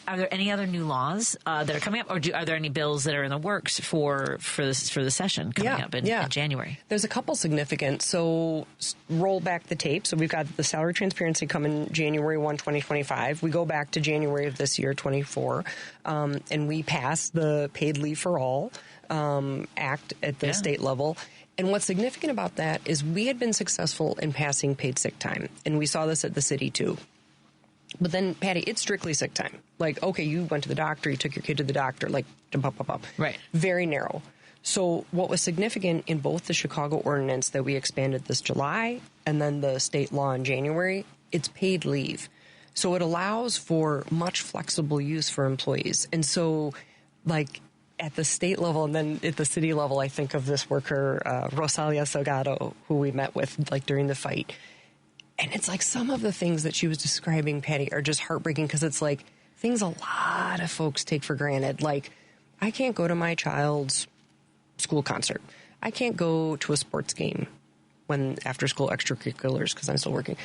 S3: are there any other new laws that are coming up, or are there any bills that are in the works for the session coming up in January?
S12: There's a couple significant. So roll back the tape. So we've got the salary transparency coming January 1, 2025. We go back to January of this year, 24, and we pass the Paid Leave for All Act at the state level. And what's significant about that is we had been successful in passing paid sick time, and we saw this at the city too. But then, Patty, it's strictly sick time. Like, okay, you went to the doctor, you took your kid to the doctor, like,
S3: right?
S12: Very narrow. So what was significant in both the Chicago ordinance that we expanded this July and then the state law in January, it's paid leave. So it allows for much flexible use for employees. And so, like, at the state level and then at the city level, I think of this worker, Rosalia Salgado, who we met with like during the fight. And it's like some of the things that she was describing, Patty, are just heartbreaking because it's like things a lot of folks take for granted. Like, I can't go to my child's school concert. I can't go to a sports game when after school extracurriculars because I'm still working.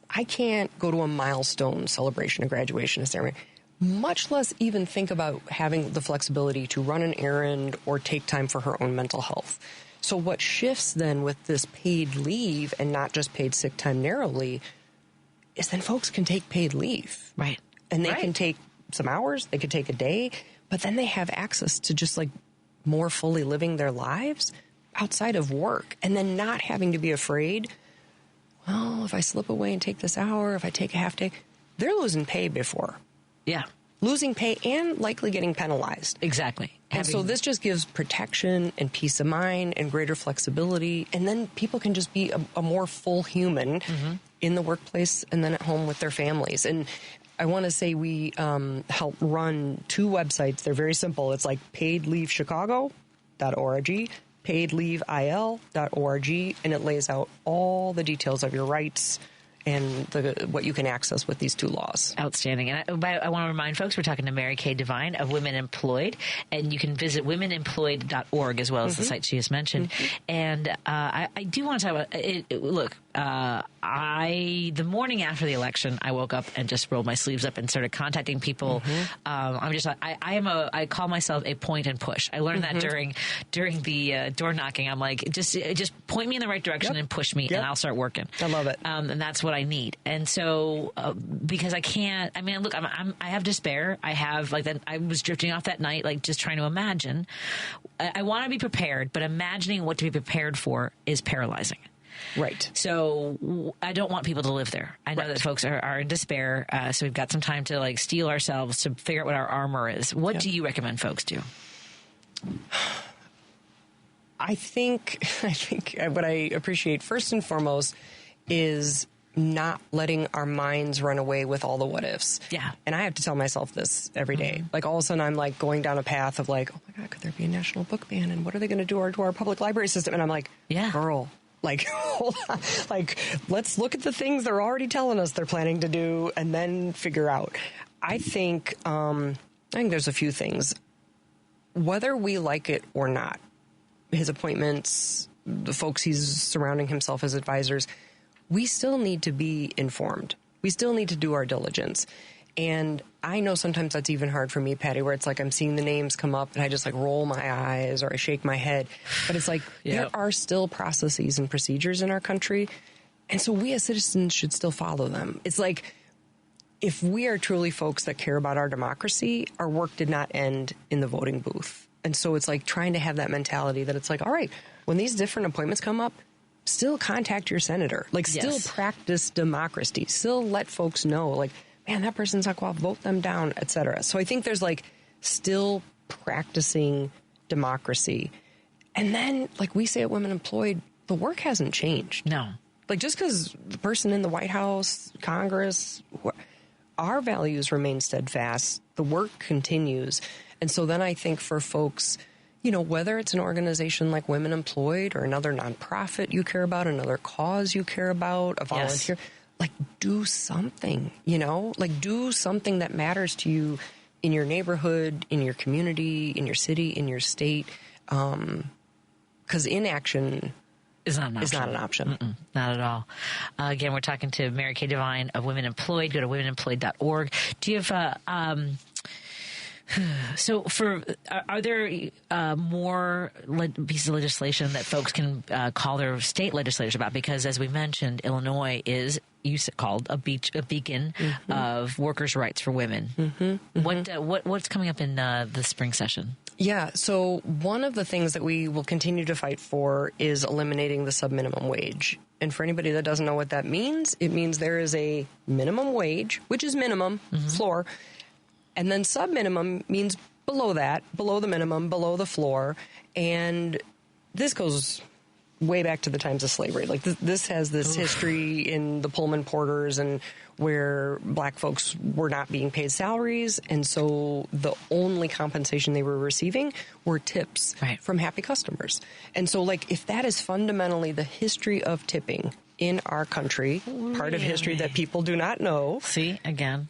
S12: I can't go to a milestone celebration, a graduation, a ceremony. Much less even think about having the flexibility to run an errand or take time for her own mental health. So what shifts then with this paid leave and not just paid sick time narrowly is then folks can take paid leave.
S3: Right.
S12: And they can take some hours, they could take a day, but then they have access to just like more fully living their lives outside of work and then not having to be afraid, well, if I slip away and take this hour, if I take a half day, they're losing pay before.
S3: Yeah.
S12: Losing pay and likely getting penalized.
S3: Exactly.
S12: And so this just gives protection and peace of mind and greater flexibility. And then people can just be a more full human in the workplace and then at home with their families. And I want to say we help run 2 websites. They're very simple. It's like paidleavechicago.org, paidleaveil.org, and it lays out all the details of your rights and what you can access with these 2 laws.
S3: Outstanding. And I want to remind folks, we're talking to Mary Kay Devine of Women Employed, and you can visit womenemployed.org as well as the site she just mentioned. And I do want to talk about it. Look, the morning after the election, I woke up and just rolled my sleeves up and started contacting people. I call myself a point and push. I learned that during the door knocking. I'm like, just point me in the right direction and push me, and I'll start working.
S12: I love it.
S3: And that's what I need. And so, because I can't, I mean, look, I have despair. I have I was drifting off that night, like just trying to imagine. I want to be prepared, but imagining what to be prepared for is paralyzing.
S12: Right.
S3: So I don't want people to live there. I know that folks are in despair. So we've got some time to like steel ourselves to figure out what our armor is. What do you recommend folks do?
S12: I think what I appreciate first and foremost is not letting our minds run away with all the what ifs.
S3: Yeah.
S12: And I have to tell myself this every day. Like all of a sudden I'm like going down a path of like, oh my God, could there be a national book ban? And what are they going to do to our public library system? And I'm like, girl, like, hold on. Like, let's look at the things they're already telling us they're planning to do and then figure out. I think there's a few things. Whether we like it or not, his appointments, the folks he's surrounding himself as advisors, we still need to be informed. We still need to do our diligence. And I know sometimes that's even hard for me, Patty, where it's like I'm seeing the names come up and I just like roll my eyes or I shake my head. But it's like there are still processes and procedures in our country. And so we as citizens should still follow them. It's like if we are truly folks that care about our democracy, our work did not end in the voting booth. And so it's like trying to have that mentality that it's like, all right, when these different appointments come up, still contact your senator. Like, still practice democracy. Still let folks know, like, man, that person's not qualified, vote them down, et cetera. So I think there's, like, still practicing democracy. And then, like we say at Women Employed, the work hasn't changed.
S3: No.
S12: Like, just because the person in the White House, Congress, our values remain steadfast. The work continues. And so then I think for folks, you know, whether it's an organization like Women Employed or another nonprofit you care about, another cause you care about, a volunteer, like, do something, like, do something that matters to you in your neighborhood, in your community, in your city, in your state. Because inaction
S3: is not an option. Not at all. Again, we're talking to Mary Kay Devine of Women Employed. Go to womenemployed.org. Do you have are there more pieces of legislation that folks can call their state legislators about? Because as we mentioned, Illinois is called a beacon of workers' rights for women. What's coming up in the spring session?
S12: Yeah, so one of the things that we will continue to fight for is eliminating the subminimum wage. And for anybody that doesn't know what that means, it means there is a minimum wage, which is minimum, floor, and then subminimum means below that, below the minimum, below the floor. And this goes way back to the times of slavery. Like this has this history in the Pullman porters and where black folks were not being paid salaries. And so the only compensation they were receiving were tips from happy customers. And so like if that is fundamentally the history of tipping in our country, part of history that people do not know.
S3: See, again.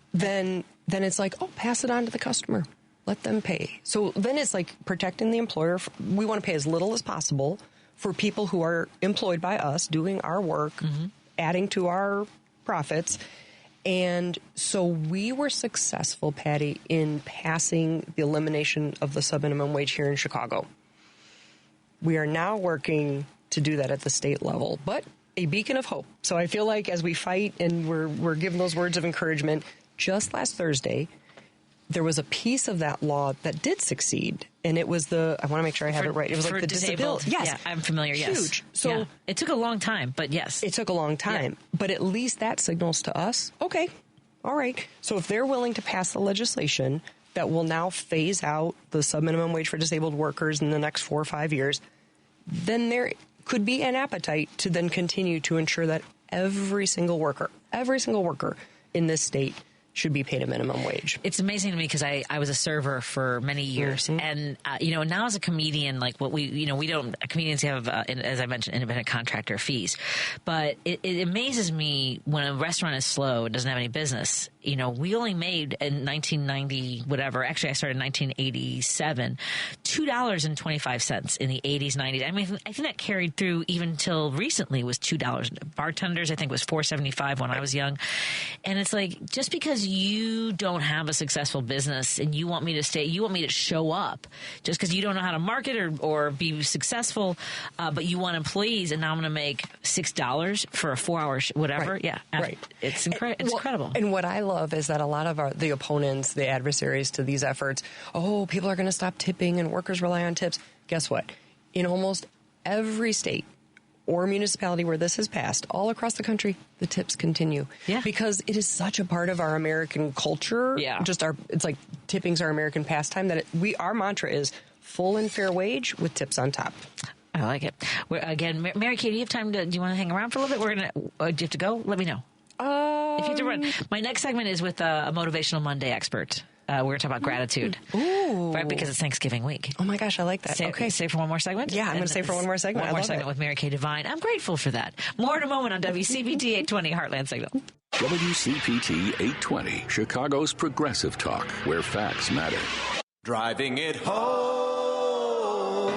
S12: Then it's like, oh, pass it on to the customer. Let them pay. So then it's like protecting the employer. We want to pay as little as possible for people who are employed by us, doing our work, adding to our profits. And so we were successful, Patty, in passing the elimination of the subminimum wage here in Chicago. We are now working to do that at the state level, but a beacon of hope. So I feel like as we fight and we're given those words of encouragement, just last Thursday, there was a piece of that law that did succeed, and it was I want to make sure I have it right. It was like the disability. Yes.
S3: Yeah, I'm familiar, yes.
S12: Huge. So
S3: it took a long time, but yes.
S12: It took a long time, but at least that signals to us, okay, all right. So if they're willing to pass the legislation that will now phase out the subminimum wage for disabled workers in the next 4 or 5 years, then there could be an appetite to then continue to ensure that every single worker in this state should be paid a minimum wage.
S3: It's amazing to me because I was a server for many years. And, now as a comedian, like comedians have, as I mentioned, independent contractor fees. But it amazes me when a restaurant is slow and doesn't have any business. We only made in 1990, whatever. Actually, I started in 1987, $2.25 in the 80s, 90s. I mean, I think that carried through even till recently was $2. Bartenders, I think, was $4.75 when I was young. And it's like, just because you don't have a successful business and you want me to show up just because you don't know how to market or be successul, but you want employees, and now I'm going to make $6 for a 4-hour whatever.
S12: Right.
S3: Yeah.
S12: Right.
S3: It's incredible.
S12: And what I love is that a lot of the opponents, the adversaries to these efforts, people are going to stop tipping and workers rely on tips. Guess what? In almost every state or municipality where this has passed, all across the country, the tips continue. Yeah. Because it is such a part of our American culture. Yeah. It's like tipping's our American pastime that our mantra is full and fair wage with tips on top.
S3: I like it. Again, Mary Kay, do you have time do you want to hang around for a little bit? Do you have to go? Let me know. If you have to run. My next segment is with a Motivational Monday expert. We're going to talk about gratitude.
S12: Ooh.
S3: Right, because it's Thanksgiving week.
S12: Oh, my gosh, I like that.
S3: Stay for one more segment?
S12: Yeah, I'm going to stay for one more segment.
S3: One more segment with Mary Kay Devine. I'm grateful for that. More in a moment on WCPT 820 Heartland Signal.
S8: WCPT 820, Chicago's progressive talk, where facts matter.
S1: Driving it home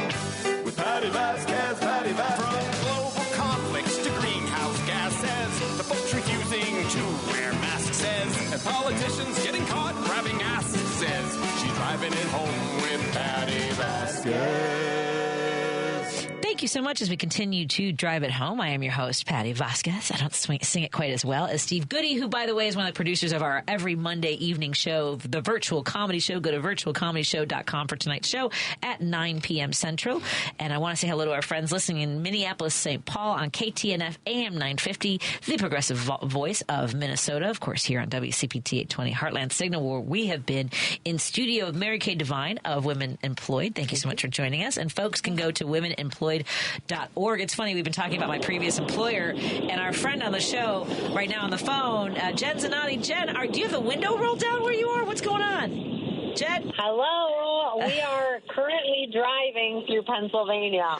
S1: with Patti Vasquez, Patti Vasquez.
S2: From global conflicts to greenhouse gases, the folks refusing to wear masks says, and politicians getting caught grabbing asses says, she's driving it home with Patti Vasquez.
S3: Thank you so much as we continue to drive it home. I am your host, Patti Vasquez. I don't sing it quite as well as Steve Goody, who, by the way, is one of the producers of our every Monday evening show, the virtual comedy show. Go to virtualcomedyshow.com for tonight's show at 9 p.m. Central. And I want to say hello to our friends listening in Minneapolis, St. Paul on KTNF AM 950, the progressive voice of Minnesota. Of course, here on WCPT 820 Heartland Signal, where we have been in studio with Mary Kay Devine of Women Employed. Thank you so much for joining us. And folks can go to womenemployed.org. It's funny, we've been talking about my previous employer and our friend on the show right now on the phone, Jen Zanotti. Jen, do you have the window rolled down where you are? What's going on? Jen?
S13: Hello. We are currently driving through Pennsylvania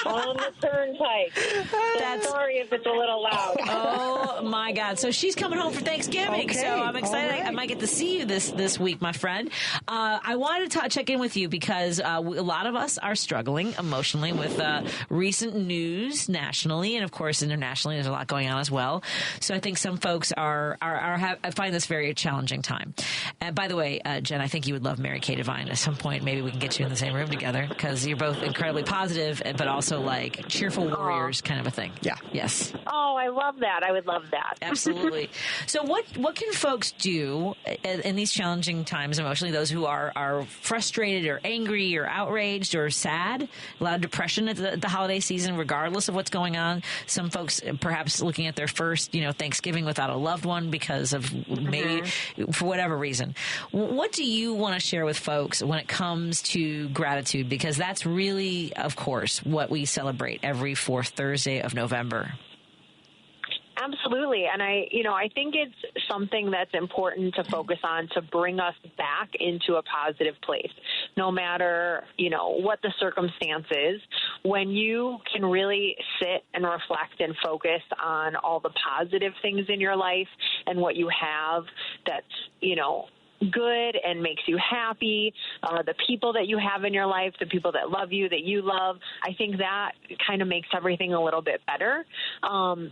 S13: on the turnpike. So sorry if it's a little loud.
S3: Oh, my God. So she's coming home for Thanksgiving.
S12: Okay.
S3: So I'm excited.
S12: Right.
S3: I might get to see you this week, my friend. I wanted to check in with you because a lot of us are struggling emotionally with recent news nationally, and of course internationally. There's a lot going on as well. So I think some folks I find this very challenging time. And by the way, Jen, I think you would love Mary Kay Devine. At some point, maybe we can get you in the same room together because you're both incredibly positive, but also like cheerful warriors kind of a thing.
S12: Yeah.
S3: Yes.
S13: Oh, I love that. I would love that.
S3: Absolutely. So what can folks do in these challenging times emotionally, those who are frustrated or angry or outraged or sad, a lot of depression at the holiday season, regardless of what's going on? Some folks perhaps looking at their first, Thanksgiving without a loved one because of maybe for whatever reason. What do you want to share with folks when it comes to gratitude? Because that's really, of course, what we celebrate every fourth Thursday of November.
S13: Absolutely. And I think it's something that's important to focus on to bring us back into a positive place. No matter, what the circumstances, when you can really sit and reflect and focus on all the positive things in your life and what you have that's, good and makes you happy, the people that you have in your life, the people that love you, that you love, I think that kind of makes everything a little bit better.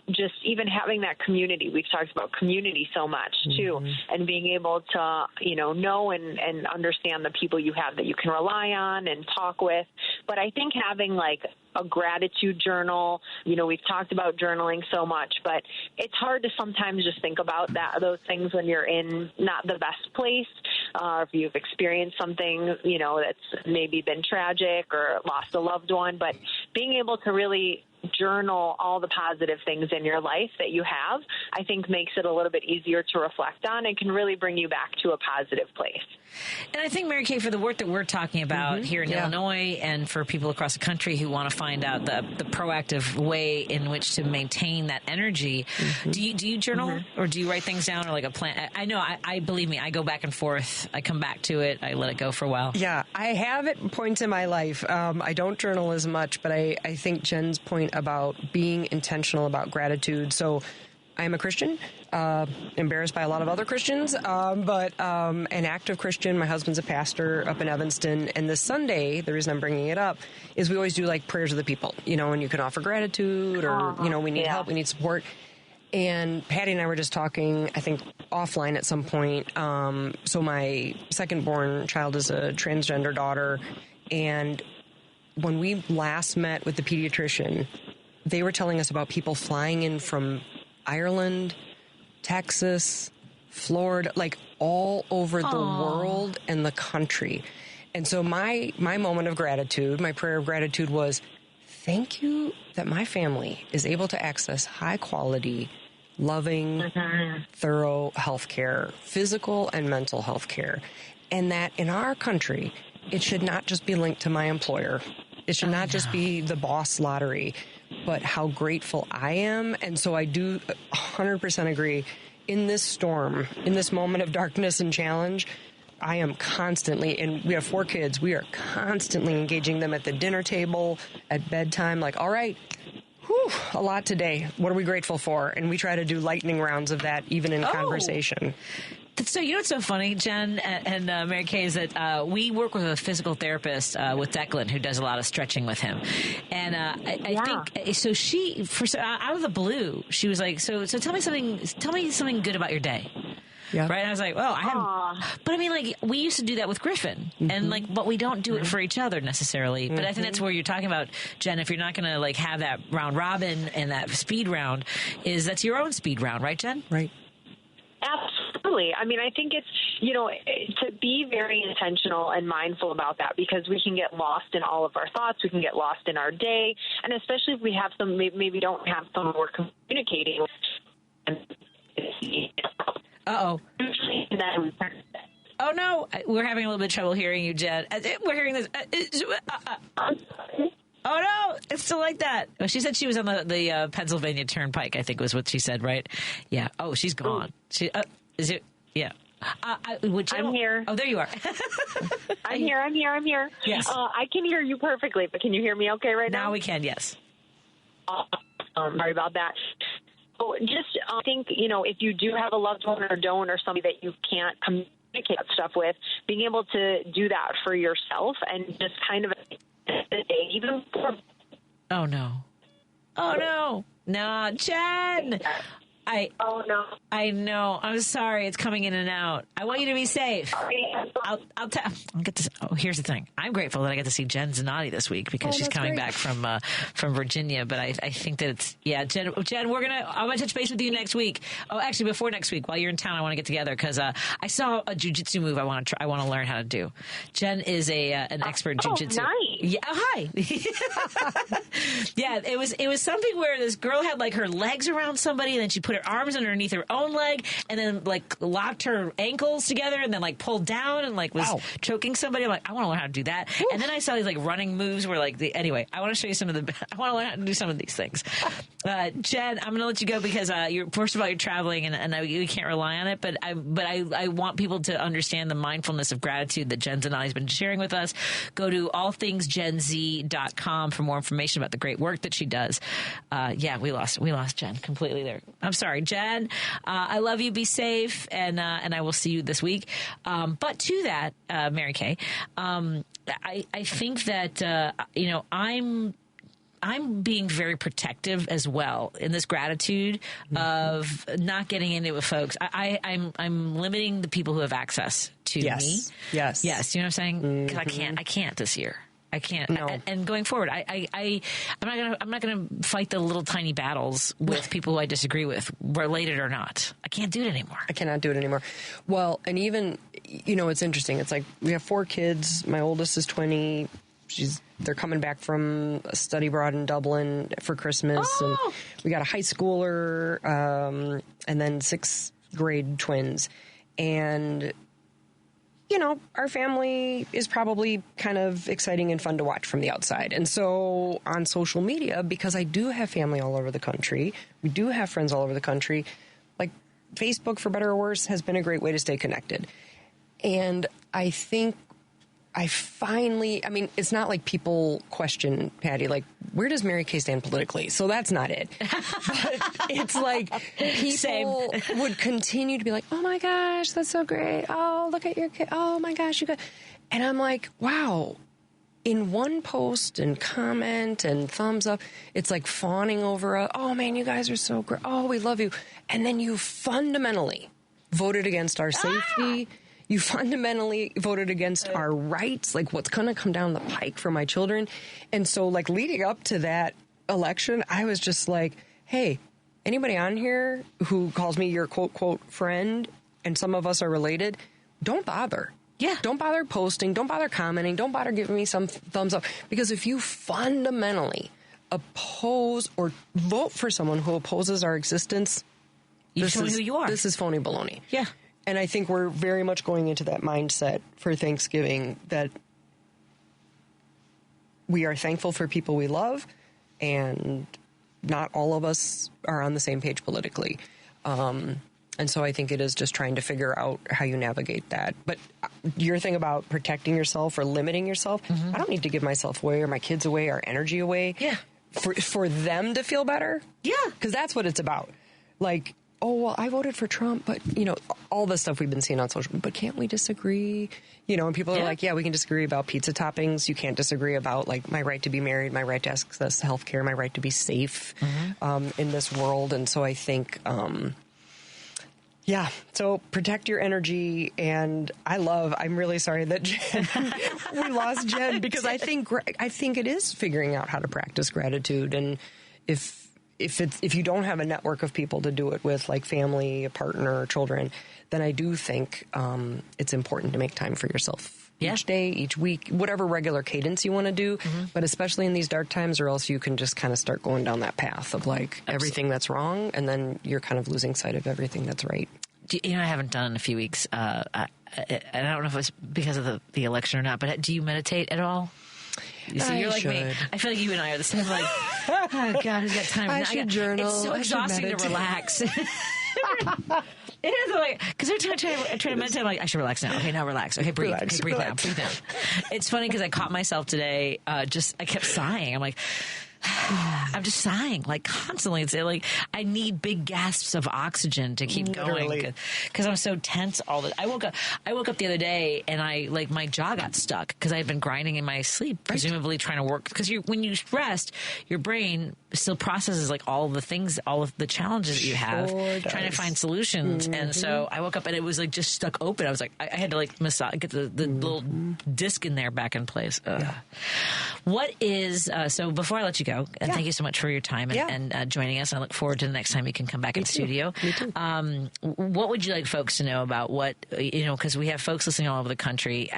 S13: Just even having that community, we've talked about community so much too, and being able to, know and understand the people you have that you can rely on and talk with. But I think having like a gratitude journal, we've talked about journaling so much, but it's hard to sometimes just think about those things when you're in not the best place. If you've experienced something, that's maybe been tragic or lost a loved one, but being able to really journal all the positive things in your life that you have, I think makes it a little bit easier to reflect on and can really bring you back to a positive place.
S3: And I think, Mary Kay, for the work that we're talking about here in Illinois and for people across the country who want to find out the proactive way in which to maintain that energy, do you journal or do you write things down or like a plan? I know, I believe me, I go back and forth. I come back to it. I let it go for a while.
S12: Yeah, I have at points in my life. I don't journal as much, but I think Jen's point about being intentional about gratitude. So I'm a Christian, embarrassed by a lot of other Christians, but an active Christian. My husband's a pastor up in Evanston. And this Sunday, the reason I'm bringing it up is we always do like prayers of the people, and you can offer gratitude or, we need help, we need support. And Patty and I were just talking, I think, offline at some point. So my second-born child is a transgender daughter. And when we last met with the pediatrician, they were telling us about people flying in from Ireland, Texas, Florida, like all over the world and the country. And so my moment of gratitude, my prayer of gratitude was, thank you that my family is able to access high-quality, loving, thorough health care, physical and mental health care, and that in our country, it should not just be linked to my employer. It should not just be the boss lottery, but how grateful I am. And so I do 100% agree. In this storm, in this moment of darkness and challenge, I am constantly, and we have 4 kids, we are constantly engaging them at the dinner table, at bedtime, like, all right, a lot today. What are we grateful for? And we try to do lightning rounds of that even in conversation.
S3: So what's so funny, Jen and Mary Kay, is that we work with a physical therapist with Declan who does a lot of stretching with him, and I think so. She, out of the blue, she was like, "So tell me something good about your day." Yeah. Right. And I was like, well, I haven't. But I mean, like, we used to do that with Griffin, and like, but we don't do it for each other necessarily. But I think that's where you're talking about, Jen. If you're not going to like have that round robin and that speed round, that's your own speed round, right, Jen?
S12: Right.
S13: Absolutely. I mean, I think it's, to be very intentional and mindful about that, because we can get lost in all of our thoughts. We can get lost in our day. And especially if we have maybe don't have someone we're communicating with.
S3: Uh-oh. Oh, no. We're having a little bit of trouble hearing you, Jen. We're hearing this. Oh, no. It's still like that. Well, she said she was on the Pennsylvania Turnpike, I think was what she said, right? Yeah. Oh, she's gone. Is it? Yeah.
S13: I'm here.
S3: Oh, there you are.
S13: I'm here.
S3: Yes.
S13: I can hear you perfectly, but can you hear me okay right now?
S3: Now we can, yes.
S13: Sorry about that. So just think, if you do have a loved one or don't, or somebody that you can't communicate stuff with, being able to do that for yourself and just kind of even for.
S3: Oh, no. Oh, no. No, Jen.
S13: Oh, no.
S3: I know. I'm sorry. It's coming in and out. I want you to be safe. I'll get to. Oh, here's the thing. I'm grateful that I get to see Jen Zanotti this week because she's coming back from Virginia. But I think that it's Jen. I'm gonna touch base with you next week. Oh, actually, before next week, while you're in town, I want to get together because I saw a jiu-jitsu move I want to learn how to do. Jen is an expert jiu-jitsu.
S13: Nice.
S3: Yeah. Oh, hi. Yeah. It was something where this girl had like her legs around somebody, and then she put her arms underneath her own leg, and then like locked her ankles together, and then like pulled down and like was choking somebody. I'm like, I want to learn how to do that. Woo. And then I saw these like running moves where like anyway, I want to show you some of I want to learn how to do some of these things. Jen, I'm going to let you go because first of all, you're traveling and we can't rely on it. But I want people to understand the mindfulness of gratitude that Jen Zanotti has been sharing with us. Go to allthingsgenz.com for more information about the great work that she does. We lost Jen completely there. I'm sorry, Jen. I love you. Be safe, and I will see you this week. But to that, Mary Kay, I think that I'm being very protective as well in this gratitude of not getting into it with folks. I'm limiting the people who have access to me. Yes. You know what I'm saying? Because I can't this year. I can't. No. And going forward, I'm not gonna fight the little tiny battles with people who I disagree with, related or not. I can't do it anymore.
S12: I cannot do it anymore. Well, and even, it's interesting. It's like we have 4 kids. My oldest is 20. They're coming back from a study abroad in Dublin for Christmas. And we got a high schooler, and then 6th grade twins. And our family is probably kind of exciting and fun to watch from the outside. And so on social media, because I do have family all over the country, we do have friends all over the country, like Facebook, for better or worse, has been a great way to stay connected. And I think it's not like people question, Patty, like, where does Mary Kay stand politically? So that's not it. But it's like people would continue to be like, oh my gosh, that's so great. Oh, look at your kid. Oh my gosh, you got. And I'm like, wow. In one post and comment and thumbs up, it's like fawning over, oh man, you guys are so great. Oh, we love you. And then you fundamentally voted against our safety. You fundamentally voted against our rights, like what's going to come down the pike for my children. And so, like, leading up to that election, I was just like, hey, anybody on here who calls me your quote friend, and some of us are related, don't bother. Yeah. Don't bother posting. Don't bother commenting. Don't bother giving me some thumbs up. Because if you fundamentally oppose or vote for someone who opposes our existence,
S3: you show me who you are.
S12: This is phony baloney.
S3: Yeah.
S12: And I think we're very much going into that mindset for Thanksgiving, that we are thankful for people we love, and not all of us are on the same page politically. And so I think it is just trying to figure out how you navigate that. But your thing about protecting yourself or limiting yourself, I don't need to give myself away or my kids away or energy away.
S3: Yeah.
S12: For them to feel better.
S3: Yeah.
S12: Because that's what it's about. Like, oh, well, I voted for Trump, but, all the stuff we've been seeing on social, but can't we disagree? And people are like, yeah, we can disagree about pizza toppings. You can't disagree about, like, my right to be married, my right to access health care, my right to be safe in this world. And so I think, so protect your energy. And I'm really sorry that we lost Jen, because I think it is figuring out how to practice gratitude. And if you don't have a network of people to do it with, like family, a partner, children, then I do think it's important to make time for yourself each day, each week, whatever regular cadence you want to do. But especially in these dark times, or else you can just kind of start going down that path of like everything that's wrong, and then you're kind of losing sight of everything that's right.
S3: I haven't done in a few weeks. I don't know if it's because of the election or not, but do you meditate at all? You see, you're like me. I feel like you and I are the same. Like, oh God, who's got time?
S12: I should journal.
S3: It's so exhausting to relax. It is like, because I try to meditate. I'm like, I should relax now. Okay, now relax. Okay, breathe.
S12: Relax,
S3: okay, breathe
S12: relax.
S3: now. Breathe now. It's funny because I caught myself today. I kept sighing. I'm like, I'm just sighing like constantly. It's like I need big gasps of oxygen to keep going because I'm so tense all the. I woke up the other day and my jaw got stuck because I had been grinding in my sleep, presumably trying to work. Because when you rest, your brain still processes like all the things, all of the challenges that you have, trying to find solutions. And so I woke up and it was like just stuck open. I was like, I had to like massage, get the little disc in there back in place. What is so? Before I let you go, and thank you so much for your time and joining us. I look forward to the next time you can come back in studio.
S12: Me too.
S3: What would you like folks to know about what, because we have folks listening all over the country.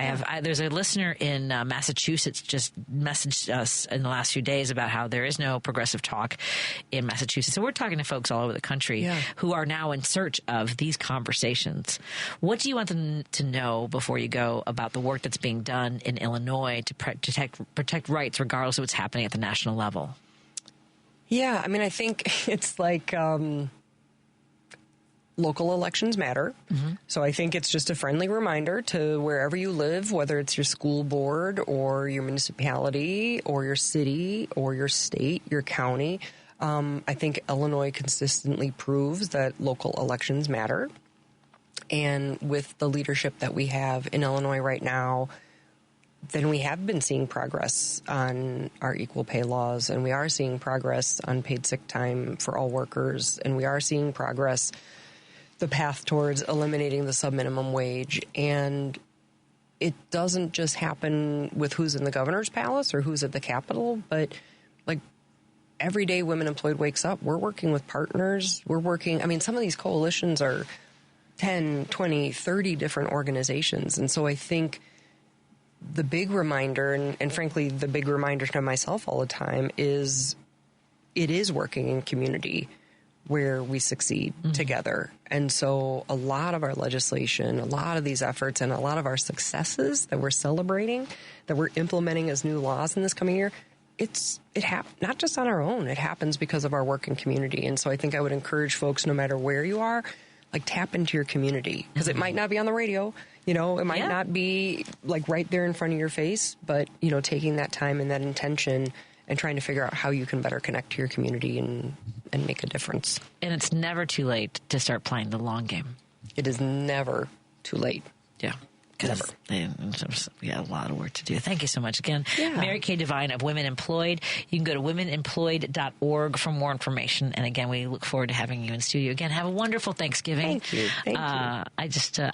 S3: There's a listener in Massachusetts just messaged us in the last few days about how there is no progressive talk in Massachusetts. So we're talking to folks all over the country who are now in search of these conversations. What do you want them to know before you go about the work that's being done in Illinois to protect rights regardless of what's happening at the national level?
S12: Yeah, I mean, I think it's like local elections matter. Mm-hmm. So I think it's just a friendly reminder to wherever you live, whether it's your school board or your municipality or your city or your state, your county. I think Illinois consistently proves that local elections matter. And with the leadership that we have in Illinois right now, then we have been seeing progress on our equal pay laws, and we are seeing progress on paid sick time for all workers, and we are seeing progress, the path towards eliminating the subminimum wage. And it doesn't just happen with who's in the governor's palace or who's at the Capitol, but like every day Women Employed wakes up, we're working with partners. Some of these coalitions are 10, 20, 30 different organizations. And so I think the big reminder, and frankly, the big reminder to myself all the time is it is working in community where we succeed together. And so a lot of our legislation, a lot of these efforts, and a lot of our successes that we're celebrating, that we're implementing as new laws in this coming year, it not just on our own. It happens because of our work in community. And so I think I would encourage folks, no matter where you are, like tap into your community, because it might not be on the radio. It might not be like right there in front of your face, but, taking that time and that intention and trying to figure out how you can better connect to your community and make a difference.
S3: And it's never too late to start playing the long game.
S12: It is never too late.
S3: Yeah. Never. We got a lot of work to do. Thank you so much again. Yeah. Mary Kay Devine of Women Employed. You can go to womenemployed.org for more information. And again, we look forward to having you in studio again. Have a wonderful Thanksgiving.
S12: Thank you.
S3: I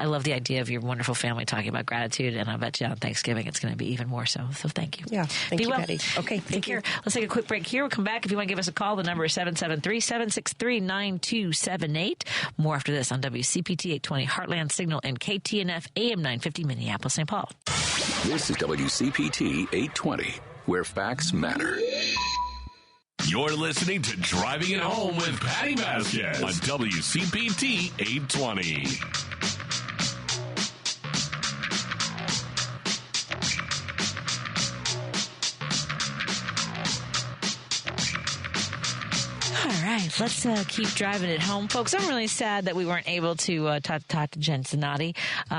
S3: love the idea of your wonderful family talking about gratitude. And I bet you on Thanksgiving it's going to be even more so. So thank you.
S12: Yeah. Thank you, Patty.
S3: Okay. Take care. Let's take a quick break here. We'll come back. If you want to give us a call, the number is 773-763-9278. More after this on WCPT 820 Heartland Signal and KTNF AM 950 Minneapolis, St. Paul.
S8: This is WCPT 820, where facts matter.
S5: You're listening to Driving It Home with Patti Vasquez on WCPT 820.
S3: All right, let's keep driving it home. Folks, I'm really sad that we weren't able to talk to Jen Zanotti.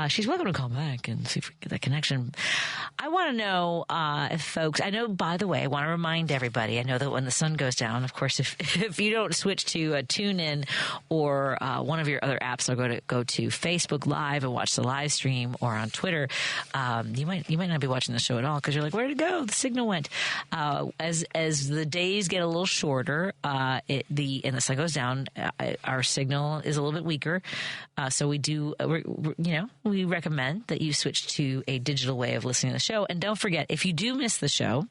S3: She's welcome to call back and see if we can get that connection. I want to know if folks, I know, by the way, I want to remind everybody, I know that when the sun goes down, of course, if you don't switch to TuneIn or one of your other apps, or go to Facebook Live and watch the live stream, or on Twitter, you might not be watching the show at all because you're like, where'd it go? The signal went. As the days get a little shorter, and the sun goes down, our signal is a little bit weaker. So we recommend that you switch to a digital way of listening to the show. And don't forget, if you do miss the show,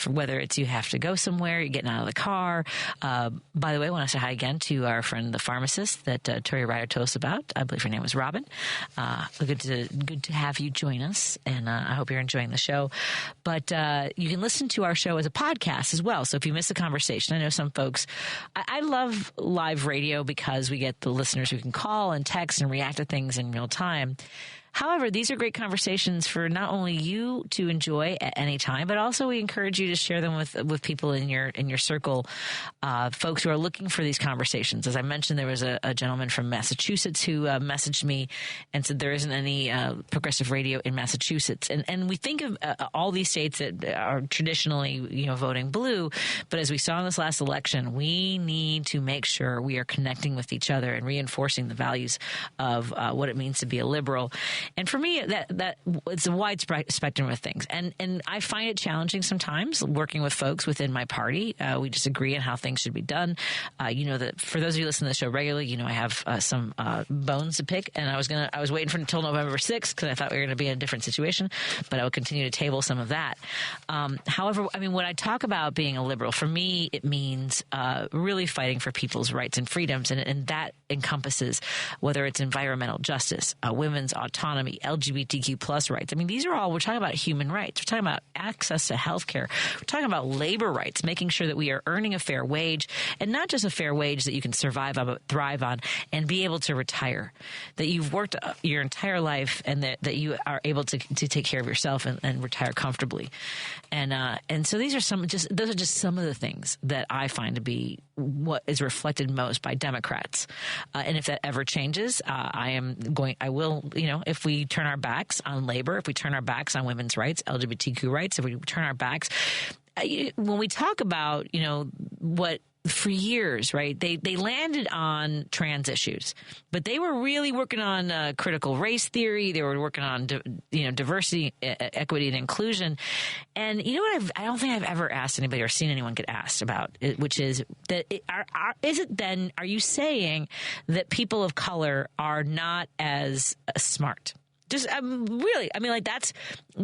S3: whether it's you have to go somewhere, you're getting out of the car. By the way, I want to say hi again to our friend, the pharmacist that Tori Ryder told us about. I believe her name was Robin. Good to have you join us. And I hope you're enjoying the show. But you can listen to our show as a podcast as well. So if you miss a conversation, I know some folks, I love live radio because we get the listeners who can call and text and react to things in real time. However, these are great conversations for not only you to enjoy at any time, but also we encourage you to share them with people in your circle, folks who are looking for these conversations. As I mentioned, there was a gentleman from Massachusetts who messaged me and said there isn't any progressive radio in Massachusetts. And we think of all these states that are traditionally, voting blue, but as we saw in this last election, we need to make sure we are connecting with each other and reinforcing the values of what it means to be a liberal. And for me, that it's a wide spectrum of things. And I find it challenging sometimes working with folks within my party. We disagree on how things should be done. That for those of you listening to the show regularly, I have some bones to pick, and I was waiting for until November 6th because I thought we were going to be in a different situation, but I will continue to table some of that. However, when I talk about being a liberal, for me, it means really fighting for people's rights and freedoms, and that encompasses whether it's environmental justice, women's autonomy, LGBTQ plus rights. These are all, we're talking about human rights. We're talking about access to health care. We're talking about labor rights, making sure that we are earning a fair wage, and not just a fair wage that you can survive on, but thrive on, and be able to retire, that you've worked your entire life and that you are able to take care of yourself and retire comfortably. And so those are just some of the things that I find to be what is reflected most by Democrats. And if that ever changes, I will, if we turn our backs on labor, if we turn our backs on women's rights, LGBTQ rights, if we turn our backs, when we talk about, what for years, right, they landed on trans issues, but they were really working on critical race theory. They were working on, diversity, equity, and inclusion. And you know what? I don't think I've ever asked anybody or seen anyone get asked about it, which is that are you saying that people of color are not as smart? Just really, that's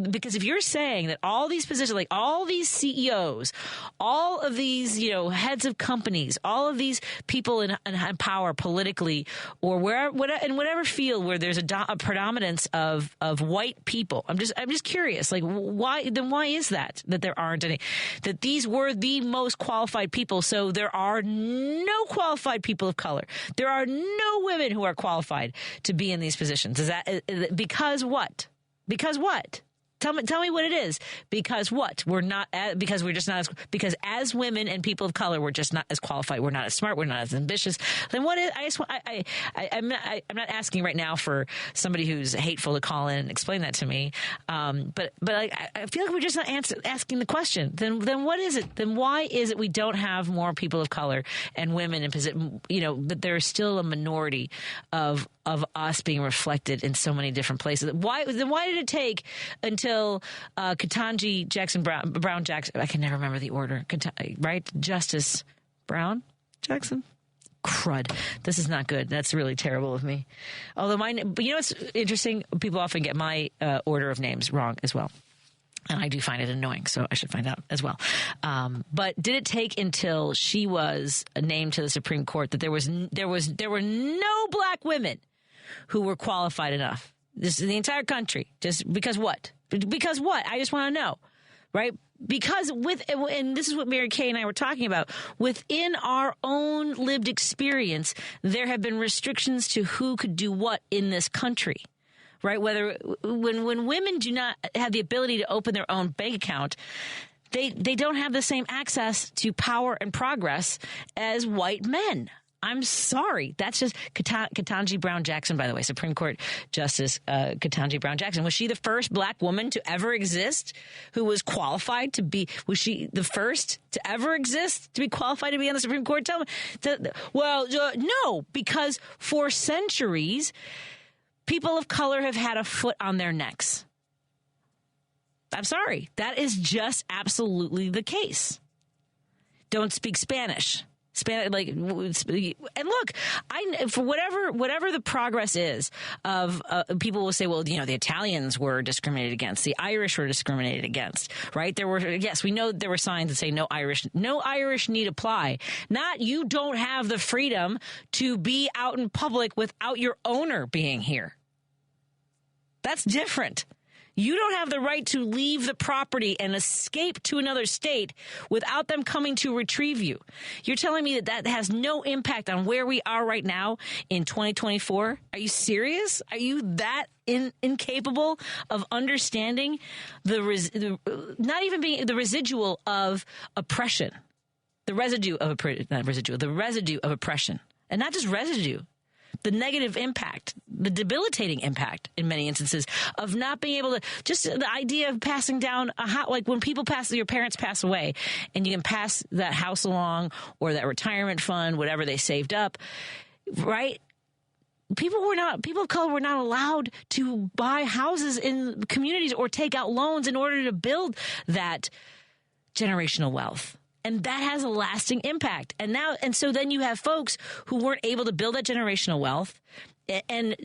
S3: because if you're saying that all these positions, like all these CEOs, all of these, heads of companies, all of these people in power politically or in whatever field where there's a predominance of white people, I'm just curious, like why is that there aren't any, that these were the most qualified people. So there are no qualified people of color. There are no women who are qualified to be in these positions. Is that because what? Because what? Tell me what it is. Because what? Because we're just not because as women and people of color, we're just not as qualified. We're not as smart. We're not as ambitious. Then what is? I'm not asking right now for somebody who's hateful to call in and explain that to me. But I feel like we're just not asking the question. Then what is it? Then why is it we don't have more people of color and women in position? That there's still a minority of us being reflected in so many different places. Why did it take until Ketanji Brown Jackson? I can never remember the order. Right, Justice Brown Jackson. Crud. This is not good. That's really terrible of me. Although but it's interesting. People often get my order of names wrong as well. And I do find it annoying, so I should find out as well. But did it take until she was named to the Supreme Court that there were no black women who were qualified enough? This is the entire country. Just because what? Because what? I just want to know, right? Because and this is what Mary Kay and I were talking about, within our own lived experience, there have been restrictions to who could do what in this country. Right? When women do not have the ability to open their own bank account, they don't have the same access to power and progress as white men. I'm sorry. That's just Ketanji Brown Jackson, by the way, Supreme Court Justice Ketanji Brown Jackson. Was she the first black woman to ever exist who was qualified to be? Was she the first to ever exist to be qualified to be on the Supreme Court? No, because for centuries, people of color have had a foot on their necks. I'm sorry. That is just absolutely the case. Don't speak Spanish. And look, for whatever the progress is of people will say, well, the Italians were discriminated against, the Irish were discriminated against, right? We know there were signs that say no Irish need apply. Not you don't have the freedom to be out in public without your owner being here. That's different. You don't have the right to leave the property and escape to another state without them coming to retrieve you. You're telling me that has no impact on where we are right now in 2024? Are you serious? Are you that incapable of understanding the residual of oppression? The residue of oppression. And not just residue. The negative impact, the debilitating impact in many instances of not being able to, just the idea of passing down a house, like when your parents pass away and you can pass that house along or that retirement fund, whatever they saved up, right? People of color were not allowed to buy houses in communities or take out loans in order to build that generational wealth. And that has a lasting impact. And so then you have folks who weren't able to build that generational wealth, and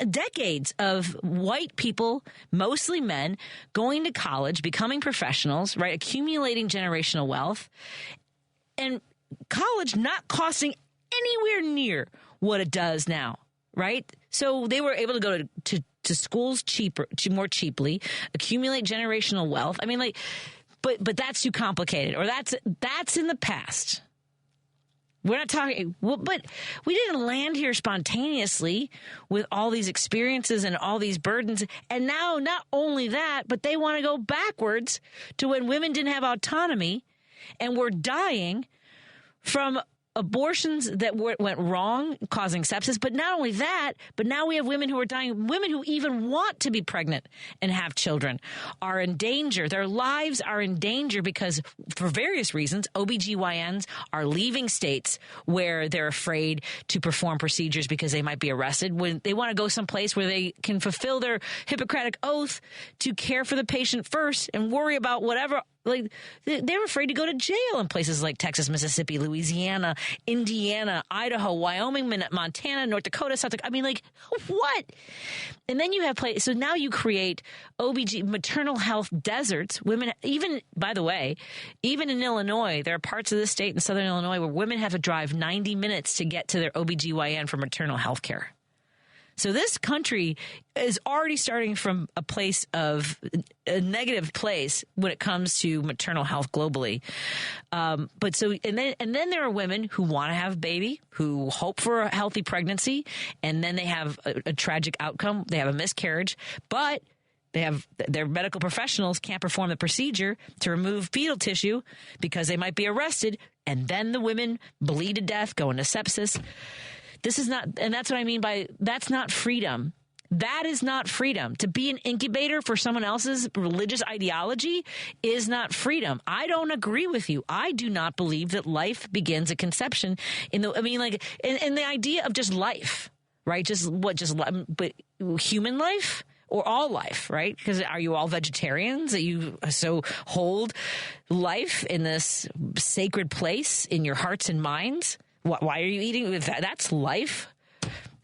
S3: decades of white people, mostly men, going to college, becoming professionals, right, accumulating generational wealth, and college not costing anywhere near what it does now, right? So they were able to go to schools more cheaply, accumulate generational wealth. I mean, like, but that's too complicated, or that's in the past. We're not talking, but we didn't land here spontaneously with all these experiences and all these burdens. And now, not only that, but they want to go backwards to when women didn't have autonomy and were dying from abortions that went wrong, causing sepsis. But not only that, but now we have women who are dying. Women who even want to be pregnant and have children are in danger. Their lives are in danger because, for various reasons, OBGYNs are leaving states where they're afraid to perform procedures because they might be arrested. When they want to go someplace where they can fulfill their Hippocratic oath to care for the patient first and worry about whatever. Like, they're afraid to go to jail in places like Texas, Mississippi, Louisiana, Indiana, Idaho, Wyoming, Montana, North Dakota, South Dakota. I mean, like, what? And then you have places. So now you create maternal health deserts. Women, even, by the way, even in Illinois, there are parts of this state in southern Illinois where women have to drive 90 minutes to get to their OBGYN for maternal health care. So this country is already starting from a place of a negative place when it comes to maternal health globally. And then there are women who want to have a baby, who hope for a healthy pregnancy, and then they have a tragic outcome. They have a miscarriage, but their medical professionals can't perform the procedure to remove fetal tissue because they might be arrested, and then the women bleed to death, go into sepsis. This is not, and that's what I mean by that's not freedom. That is not freedom. To be an incubator for someone else's religious ideology is not freedom. I don't agree with you. I do not believe that life begins at conception. And the idea of just life, right? But human life or all life, right? Because are you all vegetarians that you so hold life in this sacred place in your hearts and minds? Why are you eating that? That's life.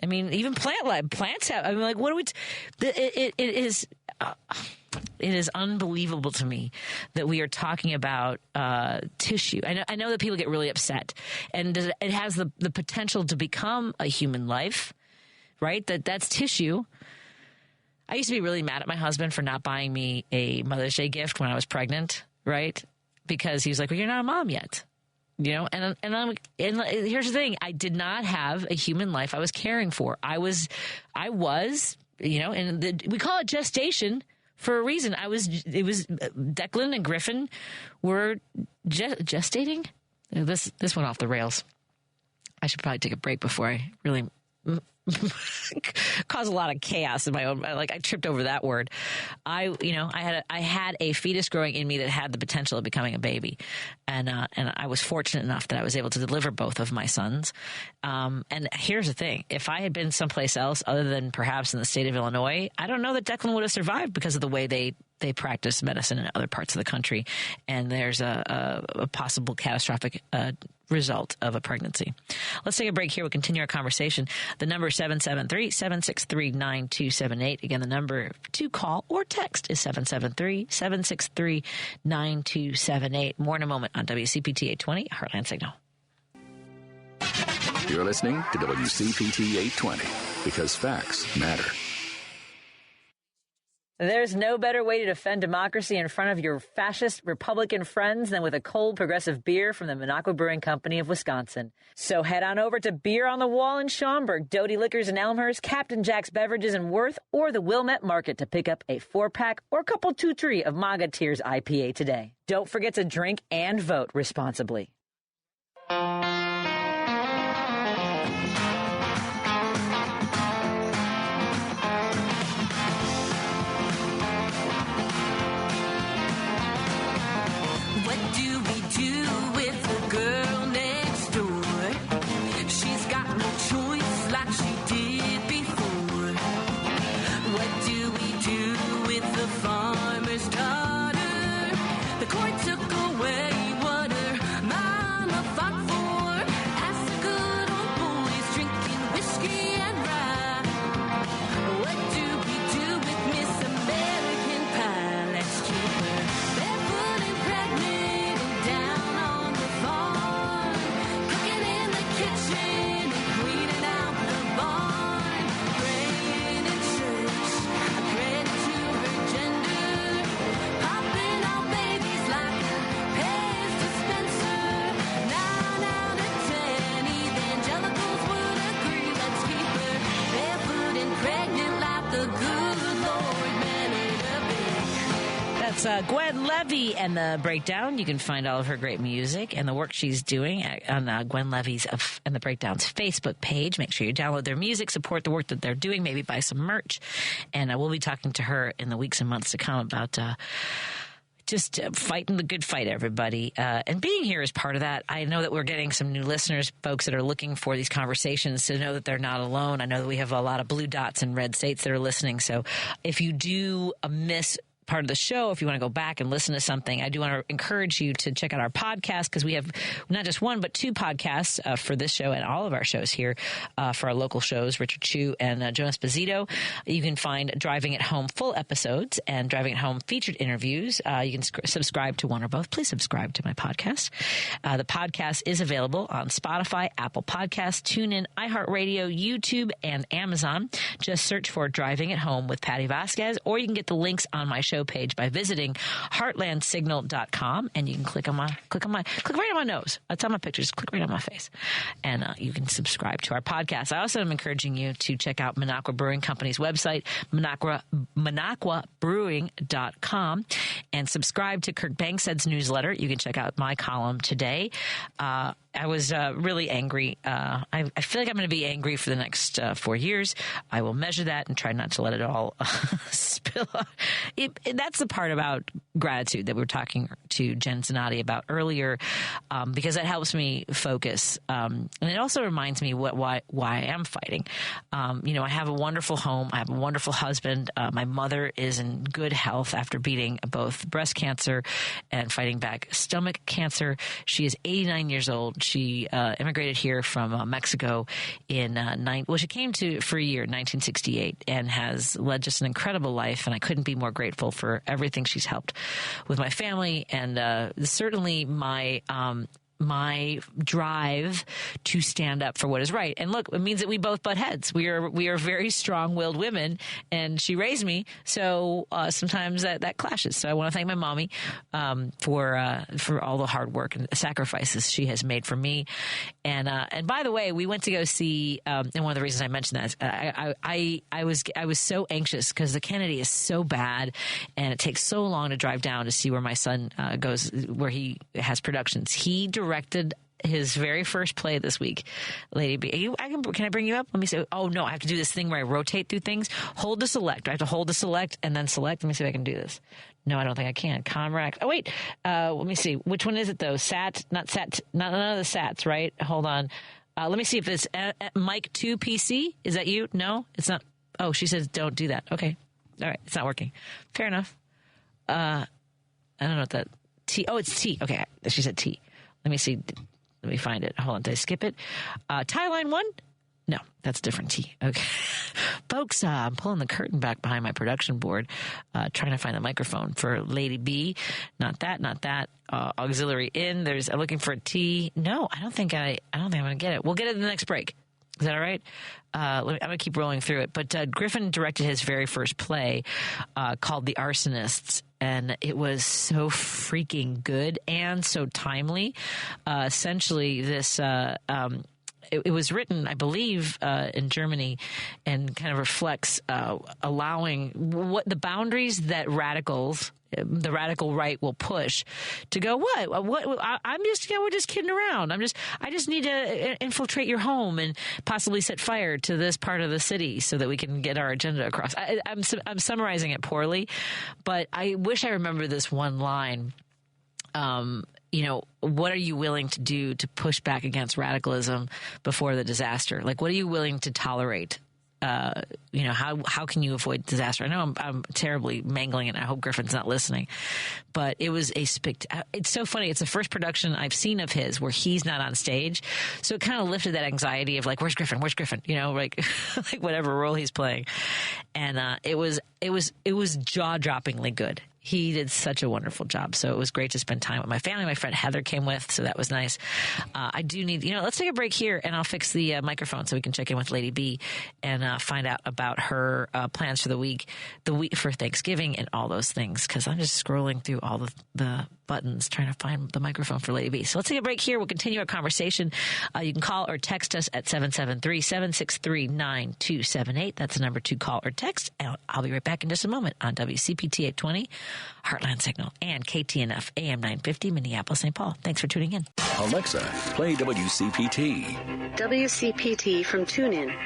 S3: I mean, even plants have. I mean, like, what do we? It is unbelievable to me that we are talking about tissue. I know that people get really upset, and it has the potential to become a human life, right? That's tissue. I used to be really mad at my husband for not buying me a Mother's Day gift when I was pregnant, right? Because he was like, "Well, you're not a mom yet." You know, and here's the thing. I did not have a human life I was caring for. I was, you know, and we call it gestation for a reason. It was Declan and Griffin were gestating. This went off the rails. I should probably take a break before I really cause a lot of chaos in my own. Like, I tripped over that word. I had a fetus growing in me that had the potential of becoming a baby, and I was fortunate enough that I was able to deliver both of my sons. And here's the thing: if I had been someplace else other than perhaps in the state of Illinois, I don't know that Declan would have survived because of the way they practice medicine in other parts of the country, and there's a possible catastrophic result of a pregnancy. Let's take a break here. We'll continue our conversation. The number is 773-763-9278. Again, the number to call or text is 773-763-9278. More in a moment on WCPT 820, Heartland Signal.
S8: You're listening to WCPT 820 because facts matter.
S3: There's no better way to defend democracy in front of your fascist Republican friends than with a cold progressive beer from the Minocqua Brewing Company of Wisconsin. So head on over to Beer on the Wall in Schaumburg, Doty Liquors in Elmhurst, Captain Jack's Beverages in Worth, or the Wilmette Market to pick up a 4-pack or couple 2-3 of Maga Tears IPA today. Don't forget to drink and vote responsibly. Gwen Levy and the Breakdown. You can find all of her great music and the work she's doing on Gwen Levy's and the Breakdown's Facebook page. Make sure you download their music, support the work that they're doing, maybe buy some merch. And we'll be talking to her in the weeks and months to come about just fighting the good fight, everybody. And being here is part of that. I know that we're getting some new listeners, folks that are looking for these conversations to know that they're not alone. I know that we have a lot of blue dots and red states that are listening. So if you do miss part of the show, if you want to go back and listen to something, I do want to encourage you to check out our podcast, because we have not just one, but 2 podcasts for this show and all of our shows here for our local shows, Richard Chu and Jonas Esposito. You can find Driving at Home full episodes and Driving at Home featured interviews. You can subscribe to one or both. Please subscribe to my podcast. The podcast is available on Spotify, Apple Podcasts, TuneIn, iHeartRadio, YouTube, and Amazon. Just search for Driving at Home with Patti Vasquez, or you can get the links on my show page by visiting heartlandsignal.com, and you can click right on my nose. That's on my picture. Just click right on my face, and you can subscribe to our podcast. I also am encouraging you to check out Minocqua Brewing Company's website, MinocquaBrewing.com, and subscribe to Kirk Bankstead's newsletter. You can check out my column today. I was really angry. I feel like I'm going to be angry for the next 4 years. I will measure that and try not to let it all spill out. That's the part about gratitude that we were talking to Jen Zanotti about earlier, because that helps me focus. And it also reminds me why I am fighting. I have a wonderful home. I have a wonderful husband. My mother is in good health after beating both breast cancer and fighting back stomach cancer. She is 89 years old. She immigrated here from Mexico she came for a year in 1968, and has led just an incredible life. And I couldn't be more grateful for everything she's helped with my family, and certainly my drive to stand up for what is right. And look, it means that we both butt heads. We are very strong-willed women, and she raised me, so sometimes that clashes. So I want to thank my mommy for all the hard work and sacrifices she has made for me. And by the way, we went to go see, and one of the reasons I mentioned that is I was so anxious because the Kennedy is so bad, and it takes so long to drive down to see where my son goes, where he has productions. He directed his very first play this week, Lady B. Can I bring you up? Let me see. Oh, no, I have to do this thing where I rotate through things. Hold to select. I have to hold to select and then select. Let me see if I can do this. No, I don't think I can. Comrack. Oh, wait. Let me see. Which one is it, though? Sat? Not Sat. None of the Sats, right? Hold on. Let me see if it's Mike 2 PC. Is that you? No, it's not. Oh, she says don't do that. Okay. All right. It's not working. Fair enough. I don't know what that T. Oh, it's T. Okay. She said T. Let me see. Let me find it. Hold on. Did I skip it? Tie line 1? No, that's a different T. Okay. Folks, I'm pulling the curtain back behind my production board, trying to find the microphone for Lady B. Not that. Auxiliary in. I'm looking for a T. No, I don't think I'm going to get it. We'll get it in the next break. Is that all right? I'm going to keep rolling through it. But Griffin directed his very first play called The Arsonists, and it was so freaking good and so timely. Essentially, this... It was written, I believe, in Germany, and kind of reflects allowing what the boundaries that the radical right will push to go. We're just kidding around. I just need to infiltrate your home and possibly set fire to this part of the city so that we can get our agenda across. I'm summarizing it poorly, but I wish I remember this one line. What are you willing to do to push back against radicalism before the disaster? Like, what are you willing to tolerate? How can you avoid disaster? I know I'm terribly mangling it. I hope Griffin's not listening, but it was it's so funny. It's the first production I've seen of his where he's not on stage. So it kind of lifted that anxiety of like, where's Griffin? Where's Griffin? Like whatever role he's playing. And, it was jaw-droppingly good. He did such a wonderful job. So it was great to spend time with my family. My friend Heather came with, so that was nice. I do need, let's take a break here and I'll fix the microphone so we can check in with Lady B and find out about her plans for the week for Thanksgiving and all those things. Cause I'm just scrolling through all the buttons trying to find the microphone for Lady B. So let's take a break here. We'll continue our conversation. You can call or text us at 773-763-9278. That's the number to call or text. And I'll be right back in just a moment on WCPT 820. Heartland Signal and KTNF AM 950 Minneapolis, St. Paul. Thanks for tuning in.
S8: Alexa, play WCPT.
S14: WCPT from TuneIn.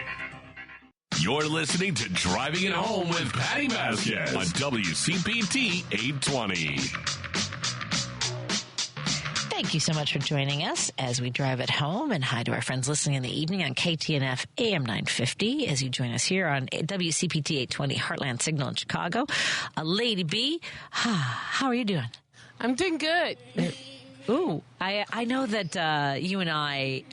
S5: You're listening to Driving It Home with Patti Vasquez on WCPT 820.
S3: Thank you so much for joining us as we drive it home, and hi to our friends listening in the evening on KTNF AM 950 as you join us here on WCPT 820 Heartland Signal in Chicago. Lady B, how are you doing?
S15: I'm doing good.
S3: Ooh, I know that you and I,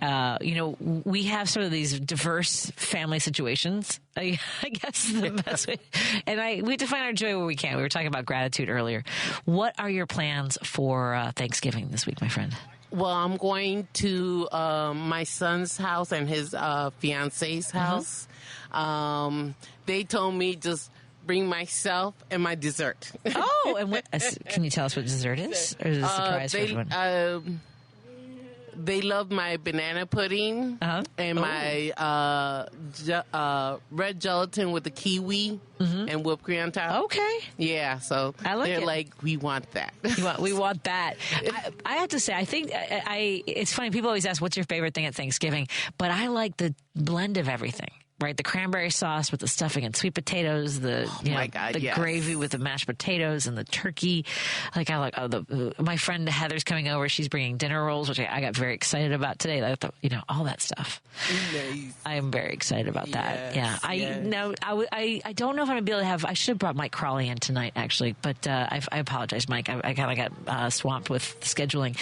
S3: we have sort of these diverse family situations, I guess the best way. And we define our joy where we can. We were talking about gratitude earlier. What are your plans for Thanksgiving this week, my friend?
S15: Well, I'm going to my son's house and his fiance's house. They told me just bring myself and my dessert.
S3: Oh, and can you tell us what dessert is? Or is it a surprise for everyone?
S15: They love my banana pudding and my red gelatin with the kiwi and whipped cream on top.
S3: Okay.
S15: Yeah, so they're like, we want that.
S3: We want that. I have to say, I think it's funny. People always ask, what's your favorite thing at Thanksgiving? But I like the blend of everything. Right, the cranberry sauce with the stuffing and sweet potatoes, the gravy with the mashed potatoes and the turkey. Like my friend Heather's coming over; she's bringing dinner rolls, which I got very excited about today. All that stuff.
S15: Nice.
S3: I am very excited about that. Yeah, I don't know if I'm gonna be able to have. I should have brought Mike Crawley in tonight, actually, but I apologize, Mike. I kind of got swamped with scheduling,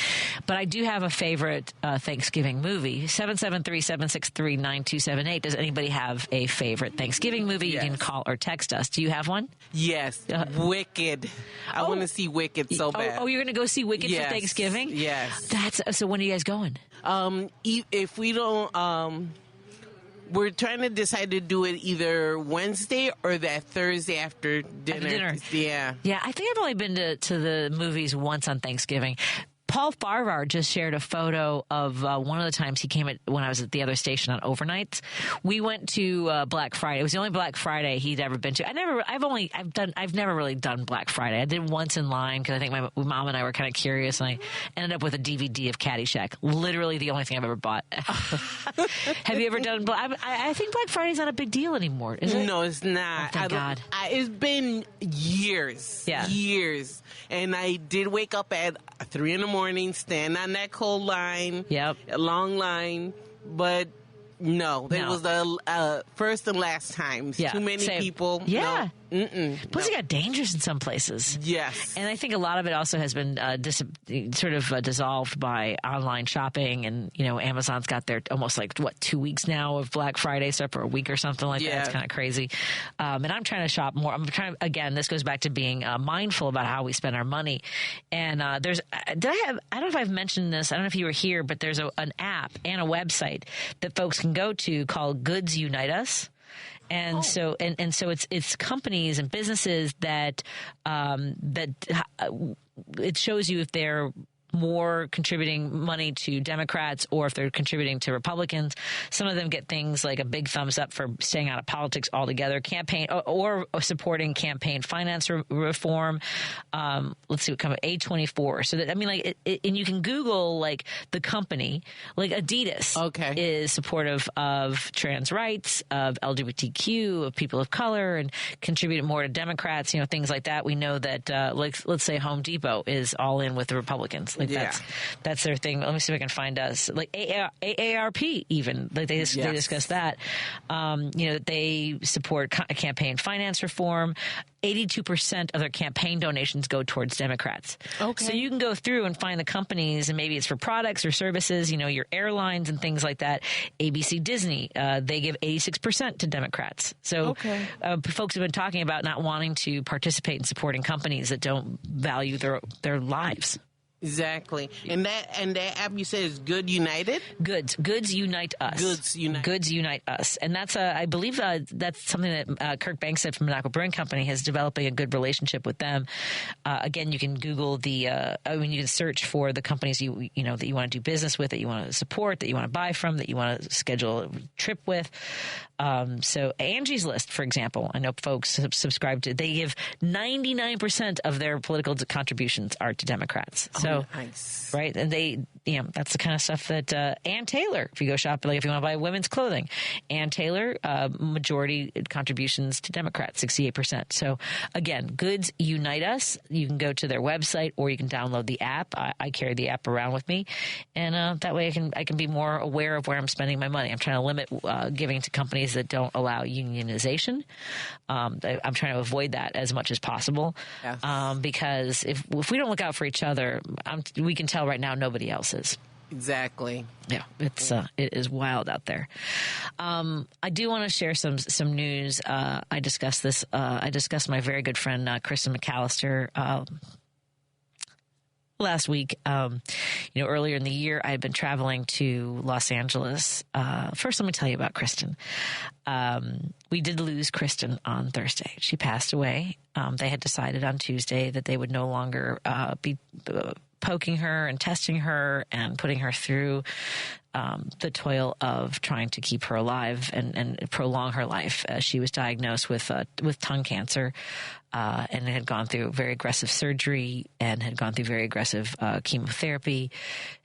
S3: but I do have a favorite Thanksgiving movie. 773-763-9278. Does anybody have a favorite Thanksgiving movie? Yes. You can call or text us. Do you have one?
S15: Yes. Wicked. I want to see Wicked so bad.
S3: Oh, you're going to go see Wicked for Thanksgiving?
S15: Yes.
S3: So when are you guys going?
S15: If we don't, we're trying to decide to do it either Wednesday or that Thursday after dinner. Yeah.
S3: Yeah, I think I've only been to the movies once on Thanksgiving. Paul Farvar just shared a photo of one of the times he came when I was at the other station on overnights. We went to Black Friday. It was the only Black Friday he'd ever been to. I've never really done Black Friday. I did once in line because I think my mom and I were kind of curious, and I ended up with a DVD of Caddyshack. Literally the only thing I've ever bought. Have you ever done? I think Black Friday's not a big deal anymore, is it?
S15: No, it's not.
S3: Oh, thank God.
S15: It's been years.
S3: Yeah.
S15: Years. And I did wake up at 3 a.m, stand on that cold line.
S3: Yep.
S15: A long line. But no, it was the first and last times.
S3: Yeah,
S15: too many people.
S3: Yeah.
S15: No.
S3: Plus, it got dangerous in some places.
S15: Yes.
S3: And I think a lot of it also has been dissolved by online shopping. And, Amazon's got their almost 2 weeks now of Black Friday stuff, or a week or something like that. It's kind of crazy. And I'm trying to shop more. Again, this goes back to being mindful about how we spend our money. And I don't know if I've mentioned this. I don't know if you were here, but there's an app and a website that folks can go to called Goods Unite Us. And so it's companies and businesses that it shows you if they're more contributing money to Democrats or if they're contributing to Republicans. Some of them get things like a big thumbs up for staying out of politics altogether, campaign or supporting campaign finance reform. Let's see what comes A24. So that, and you can Google the company, like Adidas is supportive of trans rights, of LGBTQ, of people of color, and contribute more to Democrats, things like that. We know that, let's say Home Depot is all in with the Republicans. That's their thing. Let me see if I can find us. AARP even. They discuss that. They support campaign finance reform. 82% of their campaign donations go towards Democrats. Okay. So you can go through and find the companies, and maybe it's for products or services, your airlines and things like that. ABC Disney, they give 86% to Democrats. So folks have been talking about not wanting to participate in supporting companies that don't value their lives.
S15: Exactly. And that app you said is Good United?
S3: Goods Unite Us. Goods Unite Us. And that's I believe that's something that Kirk Banks said from Monaco Brewing Company is developing a good relationship with them. Again, you can Google you can search for the companies that you want to do business with, that you want to support, that you want to buy from, that you want to schedule a trip with. So Angie's List, for example, I know folks subscribe to. They give 99% of their political contributions are to Democrats. So nice. Right, and that's the kind of stuff that Ann Taylor. If you go shopping, if you want to buy women's clothing, Ann Taylor, majority contributions to Democrats, 68%. So again, Goods Unite Us. You can go to their website or you can download the app. I carry the app around with me, and that way I can be more aware of where I'm spending my money. I'm trying to limit giving to companies that don't allow unionization. I'm trying to avoid that as much as possible, because if we don't look out for each other, we can tell right now nobody else is.
S15: Exactly.
S3: Yeah, it is wild out there. I do want to share some news. I discussed my very good friend Kristen McAllister last week. Earlier in the year, I had been traveling to Los Angeles. First, let me tell you about Kristen. We did lose Kristen on Thursday. She passed away. They had decided on Tuesday that they would no longer be poking her and testing her and putting her through the toil of trying to keep her alive and prolong her life. She was diagnosed with tongue cancer and had gone through very aggressive surgery and had gone through very aggressive chemotherapy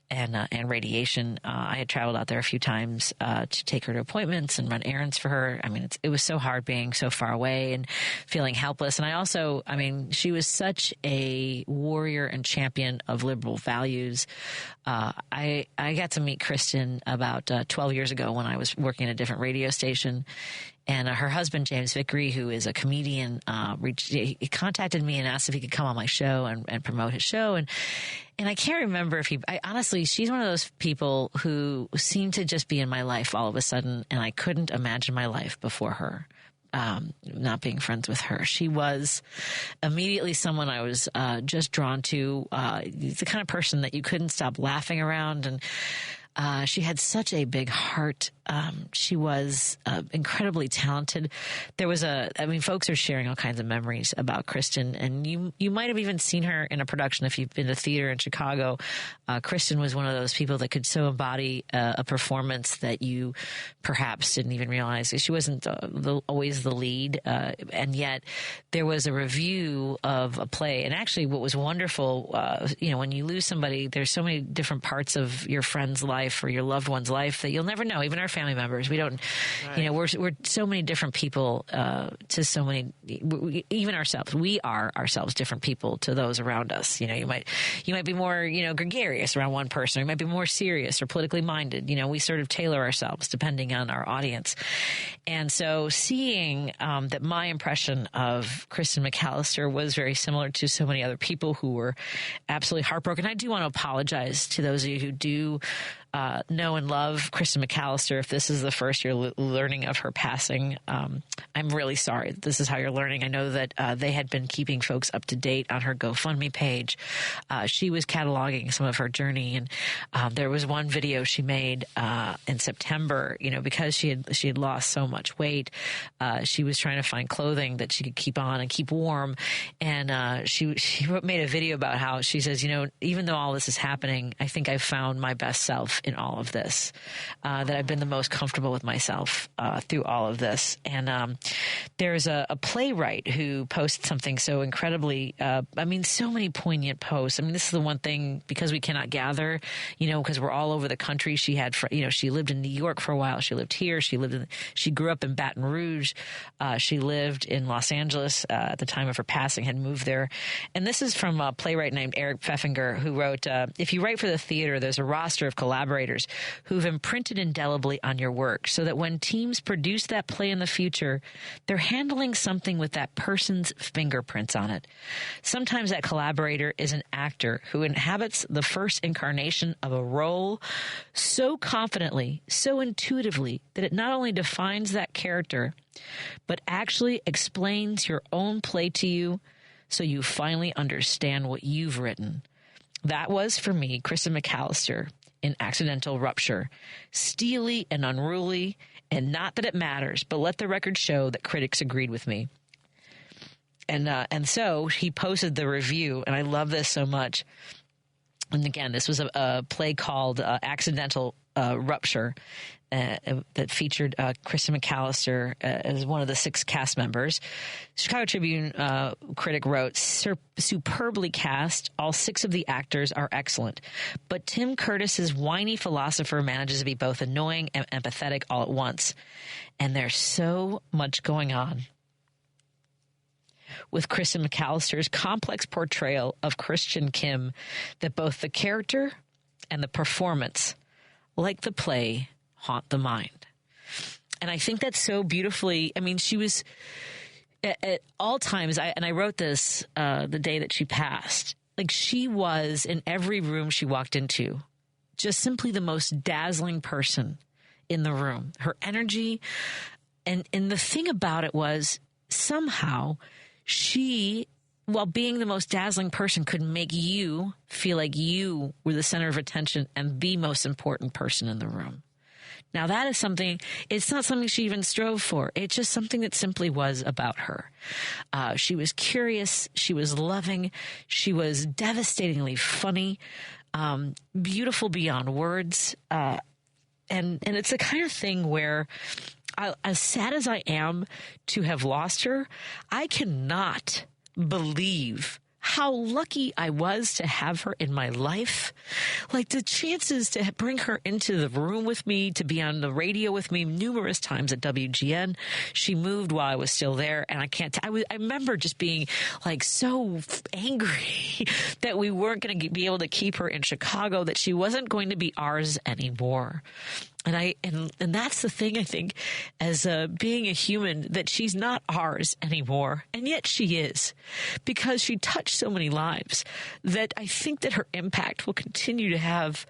S3: and radiation. I had traveled out there a few times to take her to appointments and run errands for her. It was so hard being so far away and feeling helpless. And I also, she was such a warrior and champion of liberal values. I got to meet Kristen about 12 years ago when I was working at a different radio station. And her husband, James Vickery, who is a comedian, he contacted me and asked if he could come on my show and promote his show. And I can't remember if honestly, she's one of those people who seemed to just be in my life all of a sudden, and I couldn't imagine my life before her. Not being friends with her. She was immediately someone I was just drawn to. The kind of person that you couldn't stop laughing around, and she had such a big heart. She was incredibly talented. There was folks are sharing all kinds of memories about Kristen, and you might have even seen her in a production if you've been to theater in Chicago. Kristen was one of those people that could so embody a performance that you perhaps didn't even realize. She wasn't always the lead, and yet there was a review of a play. And actually what was wonderful, when you lose somebody, there's so many different parts of your friend's life life or your loved one's life that you'll never know. Even our family members, we don't, we're so many different people to so many, even ourselves. We are ourselves different people to those around us. You might be more, gregarious around one person, or you might be more serious or politically minded. We sort of tailor ourselves depending on our audience. And so seeing that my impression of Kristen McAllister was very similar to so many other people who were absolutely heartbroken. I do want to apologize to those of you who do know and love Kristen McAllister. If this is the first you're learning of her passing, I'm really sorry. This is how you're learning. I know that they had been keeping folks up to date on her GoFundMe page. She was cataloging some of her journey, and there was one video she made in September. Because she had lost so much weight, she was trying to find clothing that she could keep on and keep warm. And she made a video about how she says, even though all this is happening, I think I've found my best self in all of this, that I've been the most comfortable with myself through all of this. And there's a playwright who posted something so incredibly, so many poignant posts. This is the one thing, because we cannot gather, because we're all over the country. She had, she lived in New York for a while. She lived here. She grew up in Baton Rouge. She lived in Los Angeles at the time of her passing, had moved there. And this is from a playwright named Eric Pfeffinger, who wrote, if you write for the theater, there's a roster of collaborators who've imprinted indelibly on your work so that when teams produce that play in the future, they're handling something with that person's fingerprints on it. Sometimes that collaborator is an actor who inhabits the first incarnation of a role so confidently, so intuitively, that it not only defines that character, but actually explains your own play to you so you finally understand what you've written. That was, for me, Kristen McAllister in Accidental Rupture. Steely and unruly, and not that it matters, but let the record show that critics agreed with me. And so he posted the review, and I love this so much. And again, this was a play called Accidental Rupture that featured Kristen McAllister as one of the 6 cast members. Chicago Tribune critic wrote, superbly cast, all 6 of the actors are excellent, but Tim Curtis's whiny philosopher manages to be both annoying and empathetic all at once. And there's so much going on with Kristen McAllister's complex portrayal of Christian Kim that both the character and the performance, like the play, haunt the mind. And I think that's so beautifully, she was at all times, and I wrote this the day that she passed, like she was in every room she walked into, just simply the most dazzling person in the room. Her energy, and the thing about it was somehow she, while being the most dazzling person, could make you feel like you were the center of attention and the most important person in the room. Now, that is something, it's not something she even strove for. It's just something that simply was about her. She was curious. She was loving. She was devastatingly funny, beautiful beyond words. And it's the kind of thing where, as sad as I am to have lost her, I cannot believe how lucky I was to have her in my life. Like the chances to bring her into the room with me, to be on the radio with me numerous times at WGN. She moved while I was still there, and I remember just being like so angry that we weren't going to be able to keep her in Chicago, that she wasn't going to be ours anymore. And that's the thing, I think, as being a human, that she's not ours anymore. And yet she is, because she touched so many lives, that I think that her impact will continue to have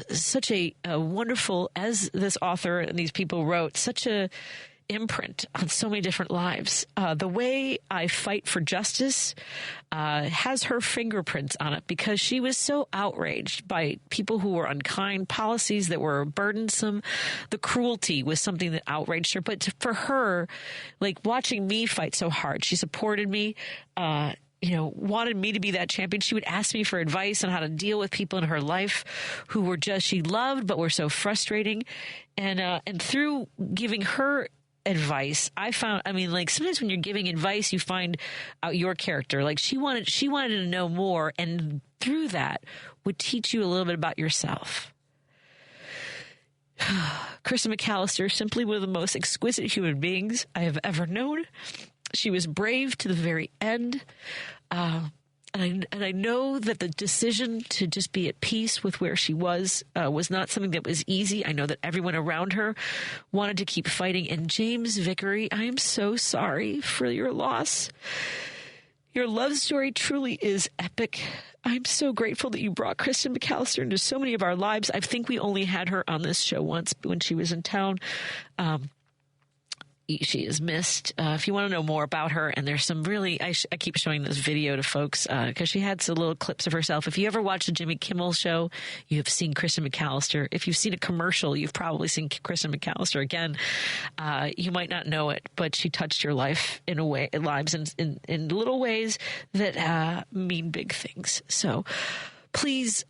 S3: such a wonderful, as this author and these people wrote, such a imprint on so many different lives. The way I fight for justice has her fingerprints on it, because she was so outraged by people who were unkind, policies that were burdensome. The cruelty was something that outraged her. But for her, like watching me fight so hard, she supported me, wanted me to be that champion. She would ask me for advice on how to deal with people in her life who were she loved, but were so frustrating. And through giving her advice, I found, sometimes when you're giving advice, you find out your character. Like she wanted to know more, and through that would teach you a little bit about yourself. Kristen McAllister, simply one of the most exquisite human beings I have ever known. She was brave to the very end. And I know that the decision to just be at peace with where she was not something that was easy. I know that everyone around her wanted to keep fighting. And James Vickery, I am so sorry for your loss. Your love story truly is epic. I'm so grateful that you brought Kristen McAllister into so many of our lives. I think we only had her on this show once when she was in town. She is missed. If you want to know more about her, and there's some really, I keep showing this video to folks because she had some little clips of herself. If you ever watch the Jimmy Kimmel show, you have seen Kristen McAllister. If you've seen a commercial, you've probably seen Kristen McAllister again. You might not know it, but she touched your life in a way, lives in little ways that mean big things. So please,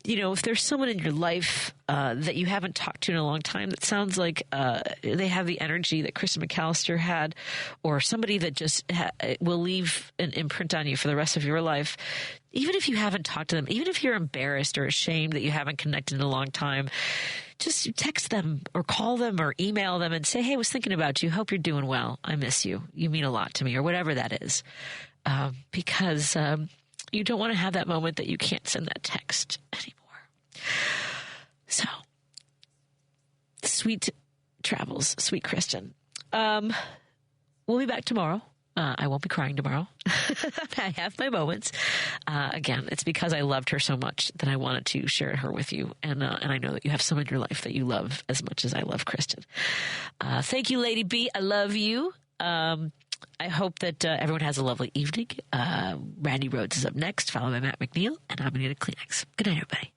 S3: if there's someone in your life that you haven't talked to in a long time that sounds like they have the energy that Kristen McAllister had, or somebody that just will leave an imprint on you for the rest of your life, even if you haven't talked to them, even if you're embarrassed or ashamed that you haven't connected in a long time, just text them or call them or email them and say, hey, I was thinking about you. Hope you're doing well. I miss you. You mean a lot to me, or whatever that is. Because you don't want to have that moment that you can't send that text anymore. So, sweet travels, sweet Kristen. We'll be back tomorrow. I won't be crying tomorrow. I have my moments. Again, it's because I loved her so much that I wanted to share her with you. And I know that you have someone in your life that you love as much as I love Kristen. Thank you, Lady B. I love you. I hope that everyone has a lovely evening. Randy Rhodes is up next, followed by Matt McNeil, and I'm going to get a Kleenex. Good night, everybody.